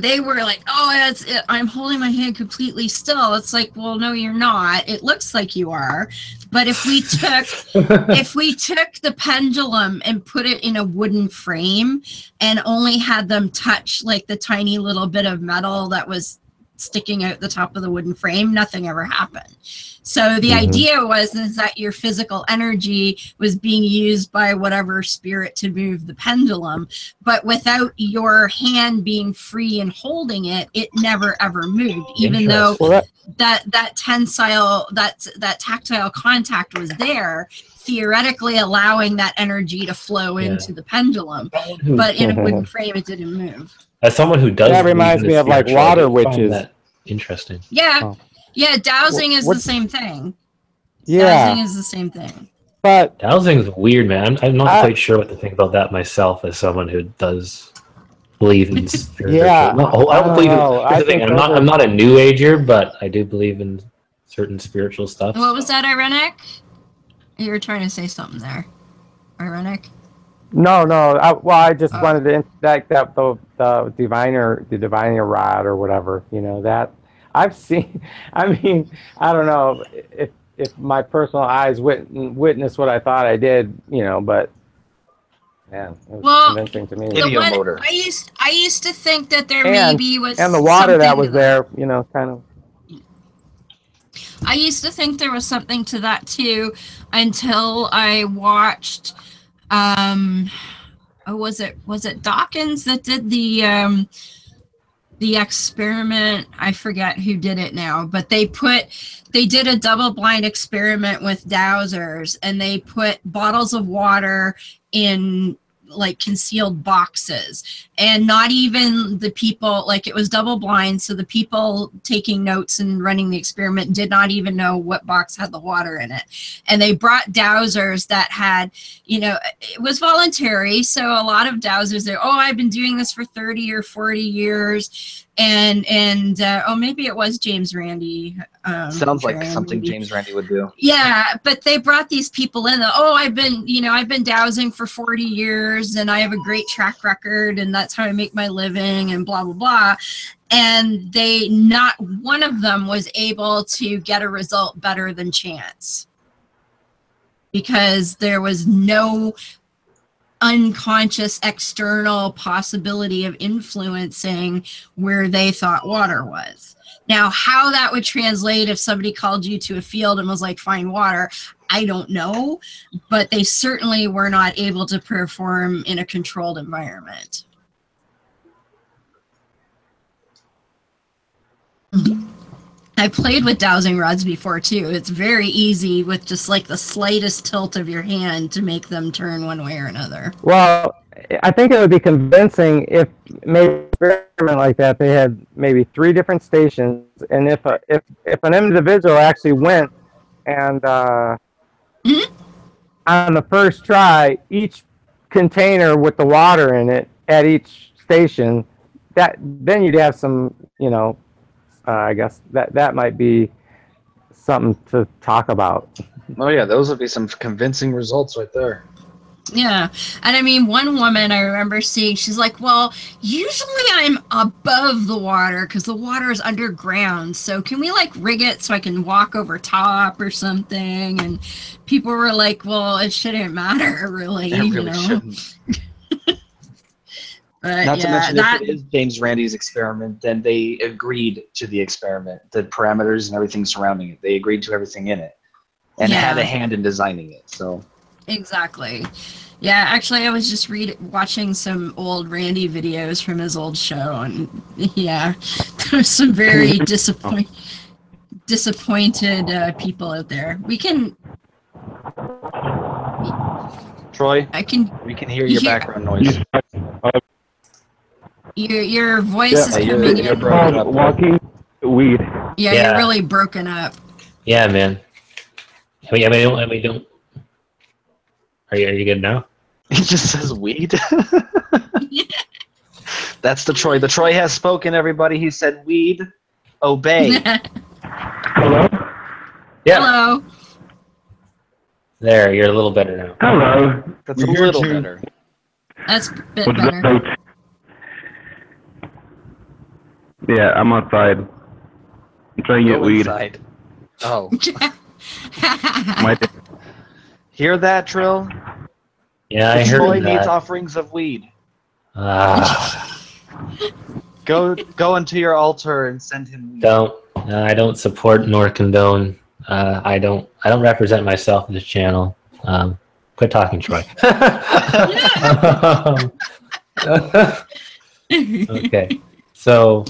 they were like, oh, I'm holding my hand completely still. It's like, well, no, you're not. It looks like you are. But if we took the pendulum and put it in a wooden frame and only had them touch like the tiny little bit of metal that was sticking out the top of the wooden frame, nothing ever happened. So the idea was is that your physical energy was being used by whatever spirit to move the pendulum, but without your hand being free and holding it, it never ever moved, even though that tensile, that tactile contact was there, theoretically allowing that energy to flow into the pendulum. But in a wooden frame, it didn't move. As someone who does, that reminds me of like water witches. Interesting. Yeah, yeah. Dowsing is the same thing. Yeah, dowsing is the same thing. But dowsing's weird, man. I'm not quite sure what to think about that myself, as someone who does believe in spiritual. Yeah, I don't believe in. I'm not a new ager, but I do believe in certain spiritual stuff. What was that, Irenic? You were trying to say something there, Irenic. No. I just wanted to like that the diviner rod or whatever. You know that I've seen. I mean, I don't know if my personal eyes witnessed what I thought I did. You know, but man, it was convincing to me. I used to think that there maybe was and the water that was there. You know, kind of. I used to think there was something to that too, until I watched. Was it Dawkins that did the experiment? I forget who did it now, but they did a double-blind experiment with dowsers, and they put bottles of water in like concealed boxes, and not even the people, like it was double blind, so the people taking notes and running the experiment did not even know what box had the water in it. And they brought dowsers that had, you know, it was voluntary, so a lot of dowsers there, oh, I've been doing this for 30 or 40 years, and oh, maybe it was James Randi. Sounds like something James Randi would do. Yeah, but they brought these people in. Oh, I've been dowsing for 40 years, and I have a great track record, and that's how I make my living, and blah blah blah. And not one of them was able to get a result better than chance, because there was no unconscious external possibility of influencing where they thought water was. Now, how that would translate if somebody called you to a field and was like, find water, I don't know, but they certainly were not able to perform in a controlled environment. I played with dowsing rods before too. It's very easy with just like the slightest tilt of your hand to make them turn one way or another. Well, I think it would be convincing if maybe an experiment like that, they had maybe 3 different stations, and if an individual actually went and on the first try, each container with the water in it at each station, then you'd have some, you know, I guess that might be something to talk about. Oh yeah, those would be some convincing results right there. Yeah, and I mean, one woman I remember seeing, she's like, well, usually I'm above the water because the water is underground, so can we like rig it so I can walk over top or something? And people were like, well, it shouldn't matter, really, you know. Shouldn't. But not to mention, if it is James Randi's experiment, then they agreed to the experiment, the parameters and everything surrounding it. They agreed to everything in it, and had a hand in designing it. So exactly. Yeah, actually, I was just watching some old Randy videos from his old show, and yeah, there's some very disappointed people out there. We can. Troy, we can hear your background noise. Your voice is coming in. You're broken up. Walking weed. Yeah, you're really broken up. Yeah, man. I mean, don't. Are you good now? He just says weed. That's the Troy. The Troy has spoken, everybody. He said weed. Obey. Hello? Yeah. Hello. There, you're a little better now. Hello. That's a little better. That's a bit better. Yeah, I'm outside. I'm trying to get weed. Inside. Oh. My Hear that, Trill? Yeah, I heard Troy that. needs offerings of weed. God Go into your altar and send him. Don't. I don't support nor condone. I don't represent myself in this channel. Quit talking, Troy. Okay, so.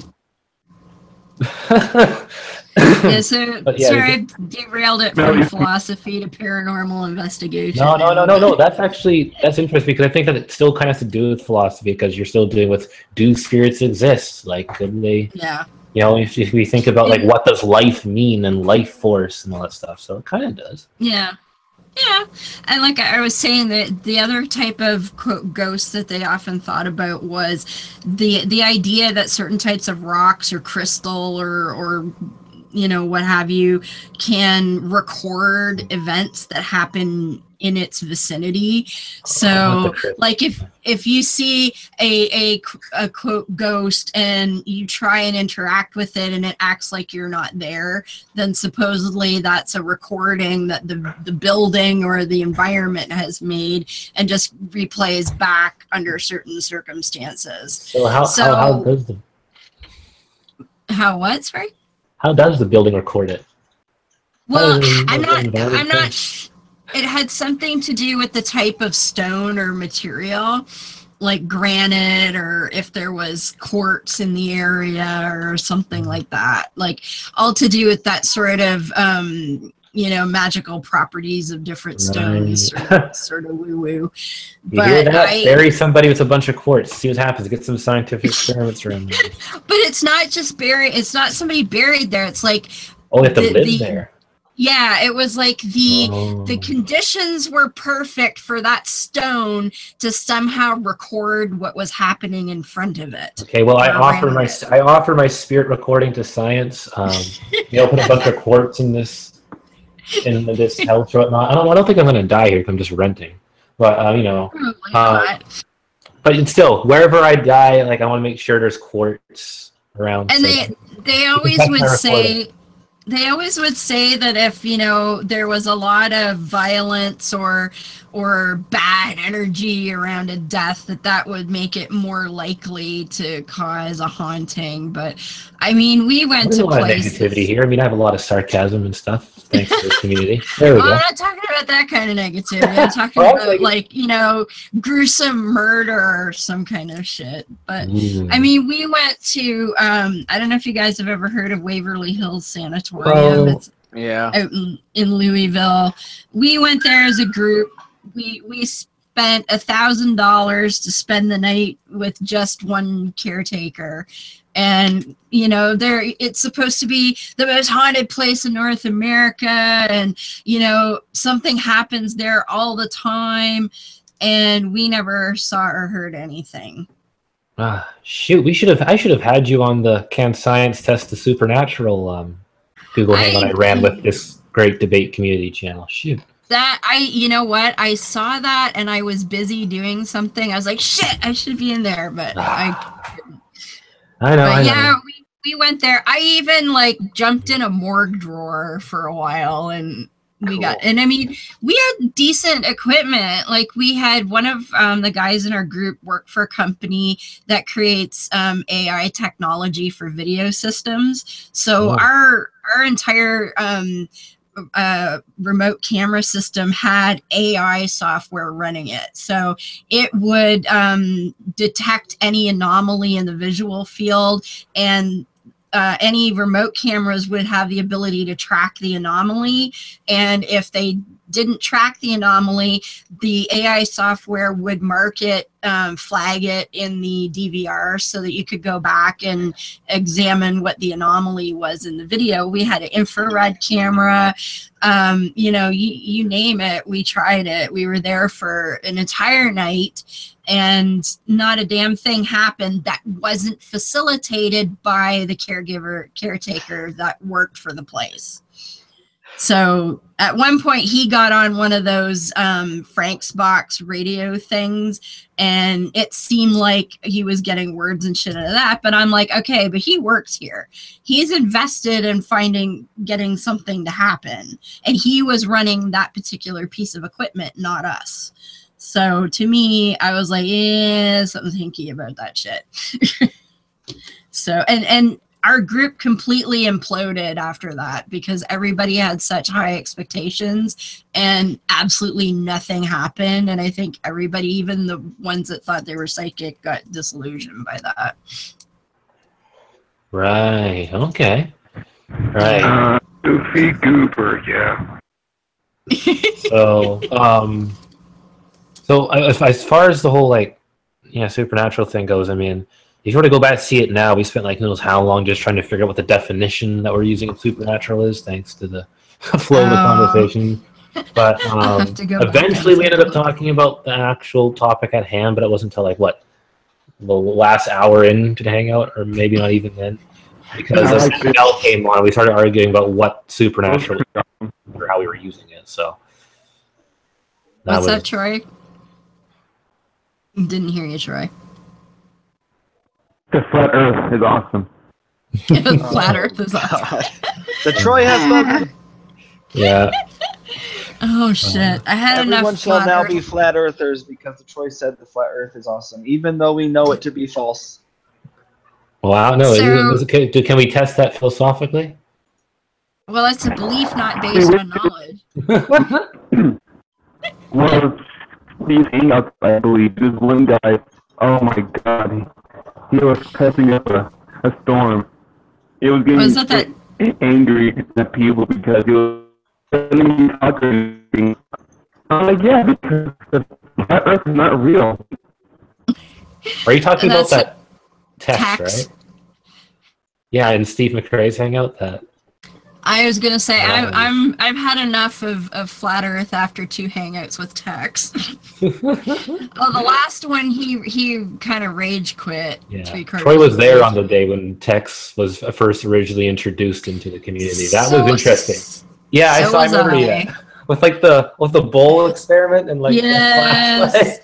Yeah, so sorry, I derailed it from philosophy to paranormal investigation. No. That's interesting because I think that it still kind of has to do with philosophy because you're still dealing with, do spirits exist? Like, couldn't they? Yeah. You know, if we think about like what does life mean and life force and all that stuff, so it kind of does. Yeah. Yeah, and like I was saying, that the other type of quote ghost that they often thought about was the idea that certain types of rocks or crystal or you know what have you can record events that happen in its vicinity. So like if you see a quote ghost and you try and interact with it and it acts like you're not there, then supposedly that's a recording that the building or the environment has made and just replays back under certain circumstances. So how does the what, sorry? How does the building record it? Well, I'm not it had something to do with the type of stone or material, like granite, or if there was quartz in the area or something like that. Like all to do with that sort of, you know, magical properties of different stones, sort of woo-woo. You hear that? Bury somebody with a bunch of quartz. See what happens. Get some scientific experiments around there. But it's not just buried. It's not somebody buried there. It's like... Oh, they have to live there. Yeah, it was like the conditions were perfect for that stone to somehow record what was happening in front of it. Okay, well, I offer my spirit recording to science. You know, put a bunch of quartz in this house or whatnot. I don't think I'm gonna die here if I'm just renting. But you know, but still, wherever I die, like I want to make sure there's quartz around. And they always would say. They always would say that if, you know, there was a lot of violence or bad energy around a death, that would make it more likely to cause a haunting. But I mean, we went to places. Negativity here. I mean, I have a lot of sarcasm and stuff. Thanks to the community. There we go. I'm not talking about that kind of negativity. I'm talking about like, you know, gruesome murder or some kind of shit. But I mean, we went to I don't know if you guys have ever heard of Waverly Hills Sanatorium. It's out in Louisville. We went there as a group. We spent $1,000 to spend the night with just one caretaker. And, you know, it's supposed to be the most haunted place in North America. And, you know, something happens there all the time. And we never saw or heard anything. Shoot, I should have had you on the Can Science Test the Supernatural Google Hangout I ran with this great debate community channel. Shoot. You know what? I saw that and I was busy doing something. I was like, shit, I should be in there, but I couldn't. I know. We went there. I even like jumped in a morgue drawer for a while and and I mean, we had decent equipment. Like we had one of the guys in our group work for a company that creates AI technology for video systems. So our entire remote camera system had AI software running it. So it would detect any anomaly in the visual field, and any remote cameras would have the ability to track the anomaly. And if they didn't track the anomaly, the AI software would mark it, flag it in the DVR so that you could go back and examine what the anomaly was in the video. We had an infrared camera, you know, you name it, we tried it. We were there for an entire night and not a damn thing happened that wasn't facilitated by the caretaker that worked for the place. So at one point he got on one of those Frank's box radio things, and it seemed like he was getting words and shit out of that. But I'm like, okay, but he works here. He's invested in getting something to happen. And he was running that particular piece of equipment, not us. So to me, I was like, yeah, something's hinky about that shit. So and our group completely imploded after that because everybody had such high expectations and absolutely nothing happened. And I think everybody, even the ones that thought they were psychic, got disillusioned by that. Right. Okay. Right. Goofy goober, yeah. So, as far as the whole supernatural thing goes, I mean, if you were to go back and see it now, we spent who knows how long just trying to figure out what the definition that we're using of supernatural is, thanks to the flow of the conversation. But eventually we ended up talking about the actual topic at hand, but it wasn't until the last hour into the Hangout, or maybe not even then, because as Mel came on, we started arguing about what supernatural is or how we were using it. So what's that, Troy? Didn't hear you, Troy. The flat Earth is awesome. Flat Earth is awesome. The Troy has spoken. Yeah. Oh shit! I had Everyone enough. shall now be flat earthers because the Troy said the flat Earth is awesome, even though we know it to be false. Wow, no. Can we test that philosophically? Well, it's a belief not based on knowledge. Well, these hangouts, I believe, there's one guy. Oh my god, he was setting up a storm. It was getting angry at people because he was sending me things. I'm like, yeah, because the flat Earth is not real. Are you talking about that text, right? Yeah, in Steve McRae's Hangout. That I was gonna say I've had enough of flat Earth after 2 Hangouts with Tex. Oh, the last one he kind of rage quit. Yeah. Troy was there on the day when Tex was first originally introduced into the community. That was interesting. Yeah, I remember that. With the bowl experiment and yes.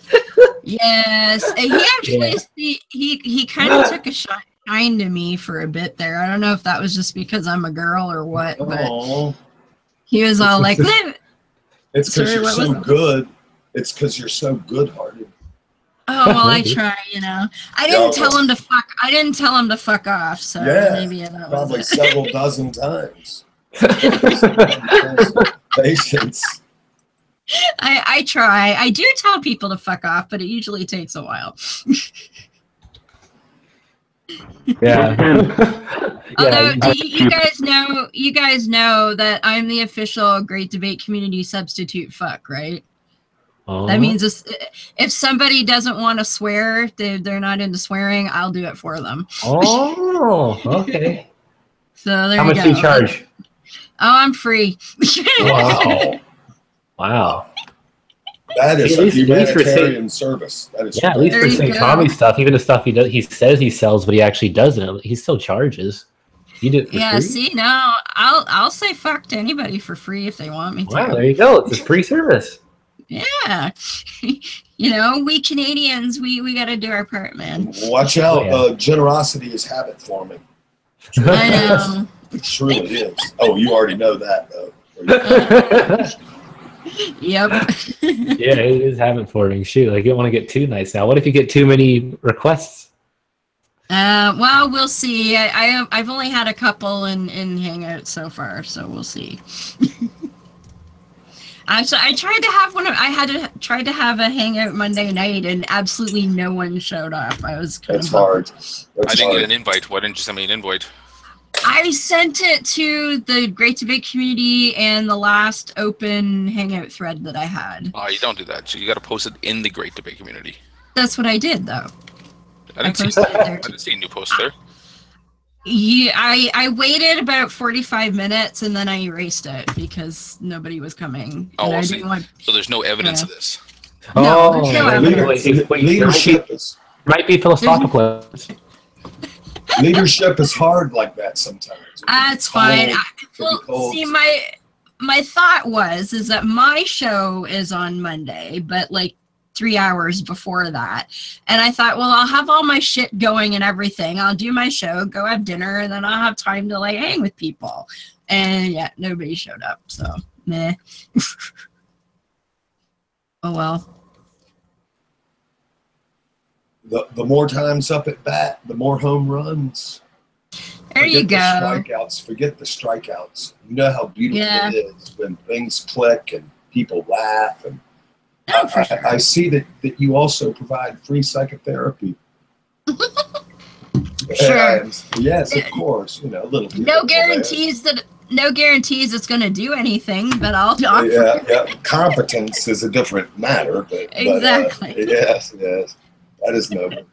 Yes. He actually he kind of took a shine to me for a bit there. I don't know if that was just because I'm a girl or what, but he was all like, it's because you're so good. It's because you're so good-hearted. Oh well, I try, I didn't tell him to fuck. I didn't tell him to fuck off. So maybe that probably several dozen times. Patience. I try. I do tell people to fuck off, but it usually takes a while. Yeah. Although, you guys know that I'm the official Great Debate Community substitute fuck, right? Oh. That means if somebody doesn't want to swear, they're not into swearing, I'll do it for them. Oh, okay. So there How you go. much do you charge? Oh, I'm free. Wow. Wow. That is a humanitarian service. That is at least for some comedy stuff, even the stuff he says he sells, but he actually doesn't. He still charges. You do it for free? See, no, I'll say fuck to anybody for free if they want me to. Wow, there you go. It's a free service. Yeah. We Canadians, we got to do our part, man. Watch out. Generosity is habit forming. I know. It truly is. Oh, you already know that, though. Yep. Yeah, it is habit forming. Shoot, you don't want to get too nice now. What if you get too many requests? Well, we'll see. I've only had a couple in Hangout so far, so we'll see. I tried to have tried to have a Hangout Monday night, and absolutely no one showed up. I was kind That's of hard. I didn't get an invite. Why didn't you send me an invite? I sent it to the Great Debate Community and the last open Hangout thread that I had. Oh, you don't do that. So you got to post it in the Great Debate Community. That's what I did, though. I didn't see a new post there. Yeah, I waited about 45 minutes and then I erased it because nobody was coming. Oh, so there's no evidence of this. No, there's no evidence. Leadership might be philosophical. Leadership is hard like that sometimes. It's fine. See, my thought is that my show is on Monday, but 3 hours before that. And I thought, well, I'll have all my shit going and everything. I'll do my show, go have dinner, and then I'll have time to hang with people. And yeah, nobody showed up. So, meh. Oh, well. The more times up at bat, the more home runs. There you go. Forget the strikeouts. You know how beautiful it is when things click and people laugh. And I see that you also provide free psychotherapy. Sure. Yes, of course. You know, a little. No guarantees it's going to do anything, but I'll offer. Yeah. Competence is a different matter, but exactly. Yes, that is noble.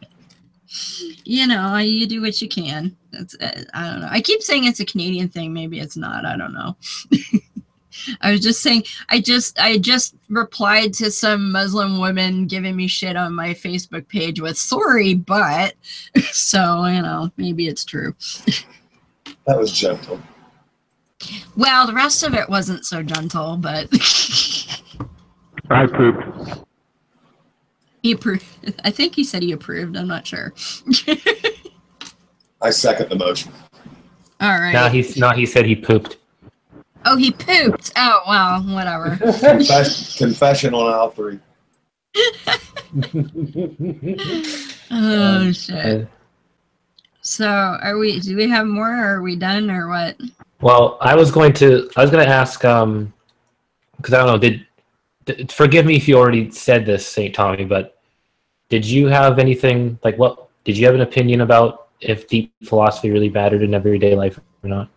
You know, you do what you can. That's I don't know. I keep saying it's a Canadian thing. Maybe it's not. I don't know. I was just saying. I just replied to some Muslim women giving me shit on my Facebook page with "sorry, but." So you know, maybe it's true. That was gentle. Well, the rest of it wasn't so gentle, but. I pooped. He approved. I think he said he approved. I'm not sure. I second the motion. All right. No, he said he pooped. Oh, he pooped. Oh, well, whatever. Confession on aisle 3. Oh shit. So, do we have more, or are we done, or what? Well, I was going to ask, because I don't know, forgive me if you already said this, St. Tommy, but did you have anything, like, did you have an opinion about if deep philosophy really mattered in everyday life or not?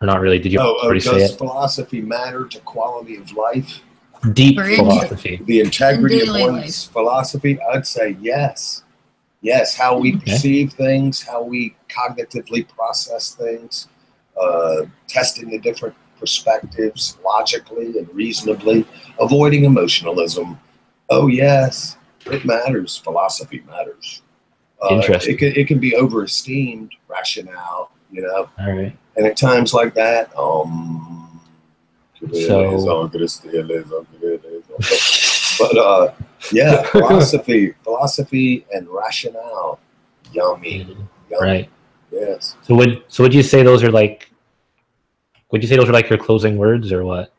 Or not really? Did you already say it? Does philosophy matter to quality of life? Deep philosophy. The integrity of one's philosophy? I'd say yes. Yes, how we perceive things, how we cognitively process things, testing the different perspectives logically and reasonably, avoiding emotionalism. Oh, yes, it matters. Philosophy matters. Interesting. It can be overesteemed, rationale, you know. All right. And at times like that, but yeah, philosophy and rationale, yummy. Right. Yes. So would you say those are like? Would you say those are like your closing words, or what?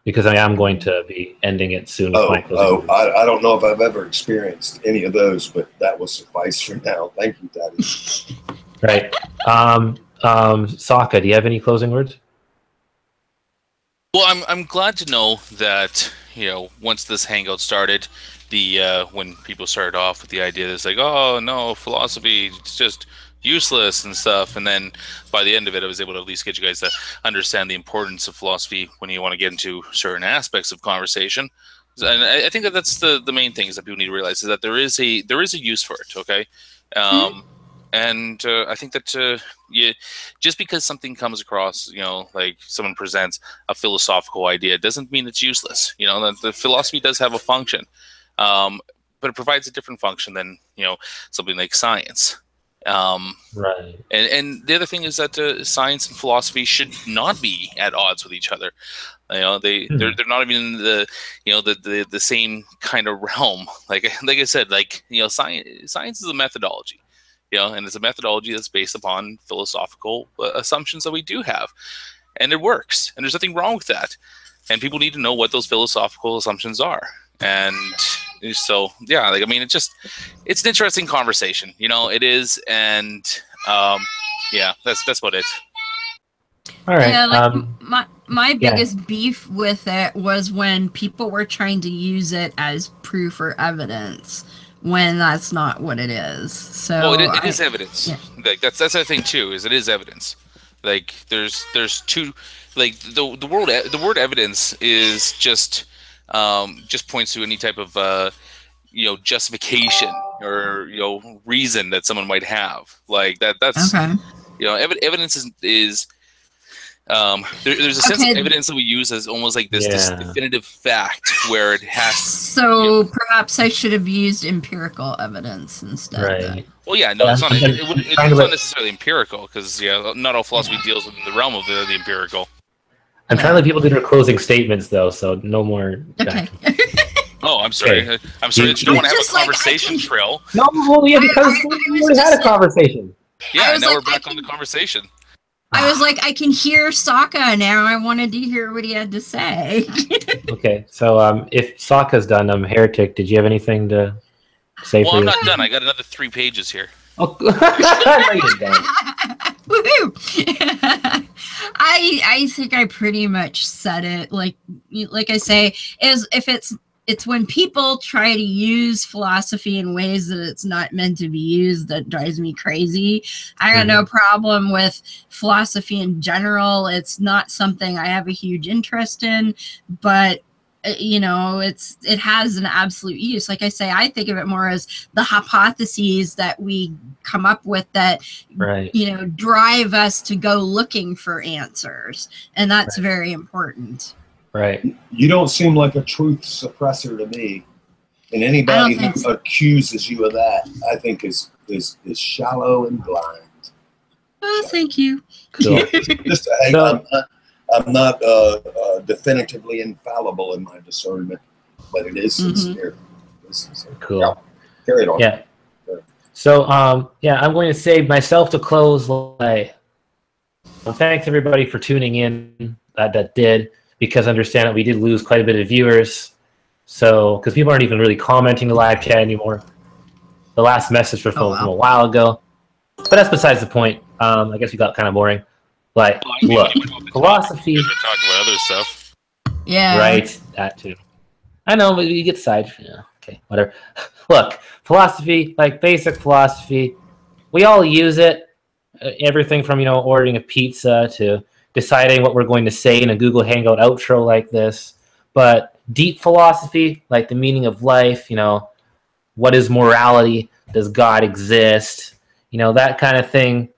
Because I am going to be ending it soon. I don't know if I've ever experienced any of those, but that will suffice for now. Thank you, Thaddeus. Right. Sokka, do you have any closing words? Well, I'm glad to know that, you know, once this hangout started, when people started off with the idea that it's like, oh no, philosophy, it's just useless and stuff, and then by the end of it, I was able to at least get you guys to understand the importance of philosophy when you want to get into certain aspects of conversation. And I think that's the main thing is that people need to realize is that there is a use for it. Okay. And I think that just because something comes across, you know, like someone presents a philosophical idea, doesn't mean it's useless. You know, the philosophy does have a function, but it provides a different function than, you know, something like science. Right. And the other thing is that science and philosophy should not be at odds with each other. You know, they're not even in the same kind of realm. Like I said, like, you know, science is a methodology. You know, and it's a methodology that's based upon philosophical assumptions that we do have, and it works. And there's nothing wrong with that. And people need to know what those philosophical assumptions are. And so, yeah, like, I mean, it's an interesting conversation. You know, it is. And yeah, that's about it. All right. Yeah, like my biggest beef with it was when people were trying to use it as proof or evidence, when that's not what it is. So well, it is evidence. Yeah. Like that's the thing too, is it is evidence. Like there's two, like the word evidence is just points to any type of you know, justification or, you know, reason that someone might have. Like that's okay. You know, evidence is there's a sense of evidence that we use as almost like this definitive fact where it has. So perhaps I should have used empirical evidence instead. Right. Well, yeah, no, it's not necessarily empirical because not all philosophy deals within the realm of the empirical. I'm trying to let people do their closing statements though, so no more. Okay. Oh, I'm sorry. Okay. I'm sorry that you don't want to have a conversation, Trill. No, well, yeah, because we already had a conversation. Yeah, now we're back on the conversation. I was like, I can hear Sokka now. I wanted to hear what he had to say. Okay, so if Sokka's done, Heretic, did you have anything to say? Well, I'm not done. I got another 3 pages here. Oh, I know you're done. Woohoo! I think I pretty much said it. Like I say, is if it's when people try to use philosophy in ways that it's not meant to be used that drives me crazy. I got no problem with philosophy in general. It's not something I have a huge interest in, but you know, it has an absolute use. Like I say, I think of it more as the hypotheses that we come up with that, you know, drive us to go looking for answers. And that's very important. Right. You don't seem like a truth suppressor to me. And anybody who accuses you of that, I think is shallow and blind. Oh, thank you. Cool. I'm not definitively infallible in my discernment, but it is sincere. Cool. Yeah. Carry it on. Yeah. So, yeah, I'm going to save myself to close. Thanks everybody for tuning in. That did, because I understand that we did lose quite a bit of viewers. So, because people aren't even really commenting the live chat anymore. The last message was from a while ago, but that's besides the point. I guess we got kind of boring. Like, look, philosophy. We're talking about other stuff. Yeah. Right. That too. I know, but you get side. Yeah. Okay. Whatever. Look, philosophy, like basic philosophy, we all use it. Everything from, you know, ordering a pizza to deciding what we're going to say in a Google Hangout outro like this. But deep philosophy, like the meaning of life, you know, what is morality? Does God exist? You know, that kind of thing.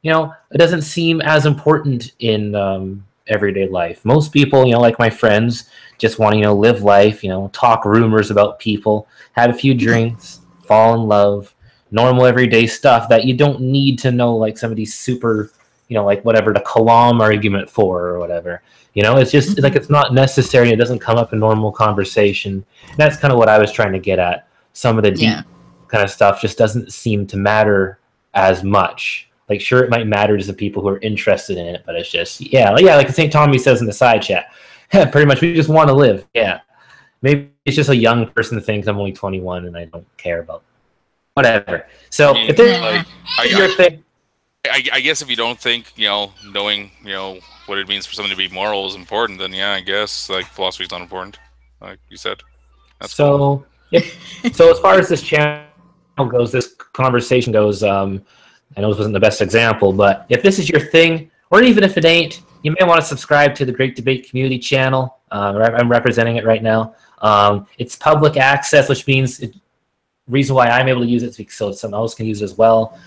You know, it doesn't seem as important in everyday life. Most people, you know, like my friends, just want to, you know, live life, you know, talk rumors about people, have a few drinks, fall in love, normal everyday stuff that you don't need to know, like some of these super, you know, like whatever the Kalam argument for or whatever. You know, it's just like it's not necessary. It doesn't come up in normal conversation. And that's kind of what I was trying to get at. Some of the deep kind of stuff just doesn't seem to matter as much. Like, sure, it might matter to some people who are interested in it, but it's just, like St. Tommy says in the side chat, pretty much we just want to live. Yeah. Maybe it's just a young person that thinks I'm only 21 and I don't care about whatever. So, if there's your thing. I guess if you don't think, you know, knowing, you know, what it means for something to be moral is important, then yeah, I guess, like, philosophy is not important, like you said. That's cool. So as far as this channel goes, this conversation goes, I know this wasn't the best example, but if this is your thing, or even if it ain't, you may want to subscribe to the Great Debate Community channel. I'm representing it right now. It's public access, which means reason why I'm able to use it is so someone else can use it as well.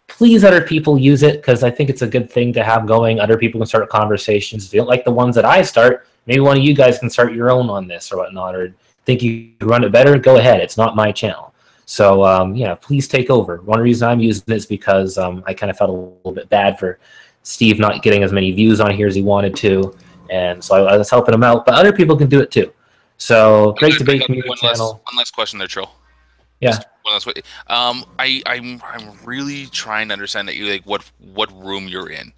Please other people use it, because I think it's a good thing to have going. Other people can start conversations. If you don't like the ones that I start, maybe one of you guys can start your own on this or whatnot, or think you can run it better, go ahead. It's not my channel. So, yeah, please take over. One reason I'm using it is because I kind of felt a little bit bad for Steve not getting as many views on here as he wanted to. And so I was helping him out. But other people can do it too. So, Great Debate Community channel. One last question there, Trill. Yeah. Just one last way. I'm really trying to understand that you like what room you're in.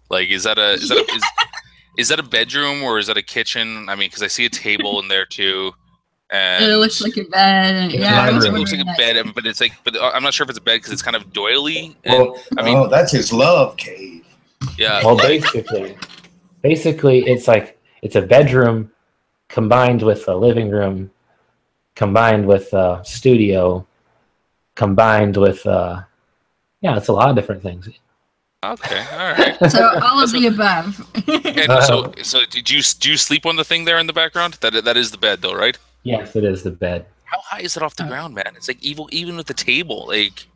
Like, is that a bedroom or is that a kitchen? I mean, because I see a table in there too. And it looks like a bed. Yeah, it looks like a bed, but it's like, but I'm not sure if it's a bed because it's kind of doily. And, well, I mean, that's his love cave. Yeah. Well, basically, it's like it's a bedroom combined with a living room, combined with a studio, combined with it's a lot of different things. Okay, all right. So all of the above. And so did you sleep on the thing there in the background? That is the bed, though, right? Yes, it is the bed. How high is it off the ground, man? It's like even with the table, like.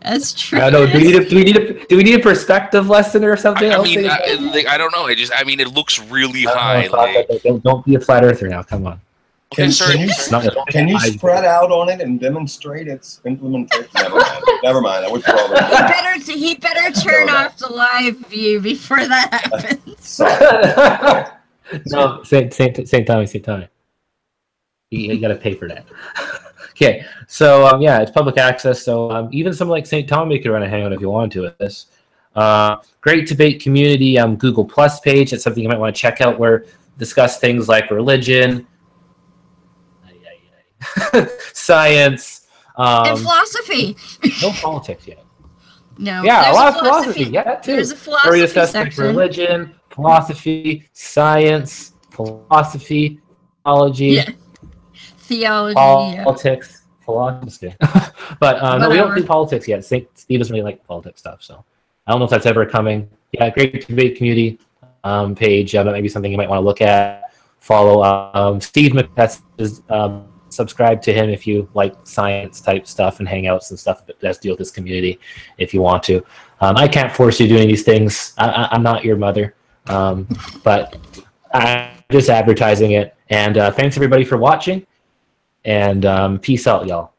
That's true. I don't know. Do we need a perspective lesson or something? I mean, I don't know. It looks really high. Don't be a flat earther now. Come on. Okay, can you spread out on it and demonstrate its implementation? Never mind. I would probably. He better turn off the live view before that happens. No, same time. You got to pay for that. Okay, so yeah, it's public access. So even someone like St. Tommy could run a Hangout if you wanted to with this. Great Debate Community Google Plus page. That's something you might want to check out, where discuss things like religion, science, And philosophy. No politics yet. No. Yeah, a lot of philosophy. Yeah, that too. There's a philosophy section. Religion, philosophy, science, philosophy, theology, theology, politics, philosophy. But no, we don't do politics yet. Steve doesn't really like politics stuff, so I don't know if that's ever coming. Yeah, great debate community page. That might be something you might want to look at. Follow Steve McBeth. Subscribe to him if you like science type stuff and hangouts and stuff that has to deal with this community if you want to. I can't force you to do any of these things. I'm not your mother. But I'm just advertising it. And thanks everybody for watching. And peace out, y'all.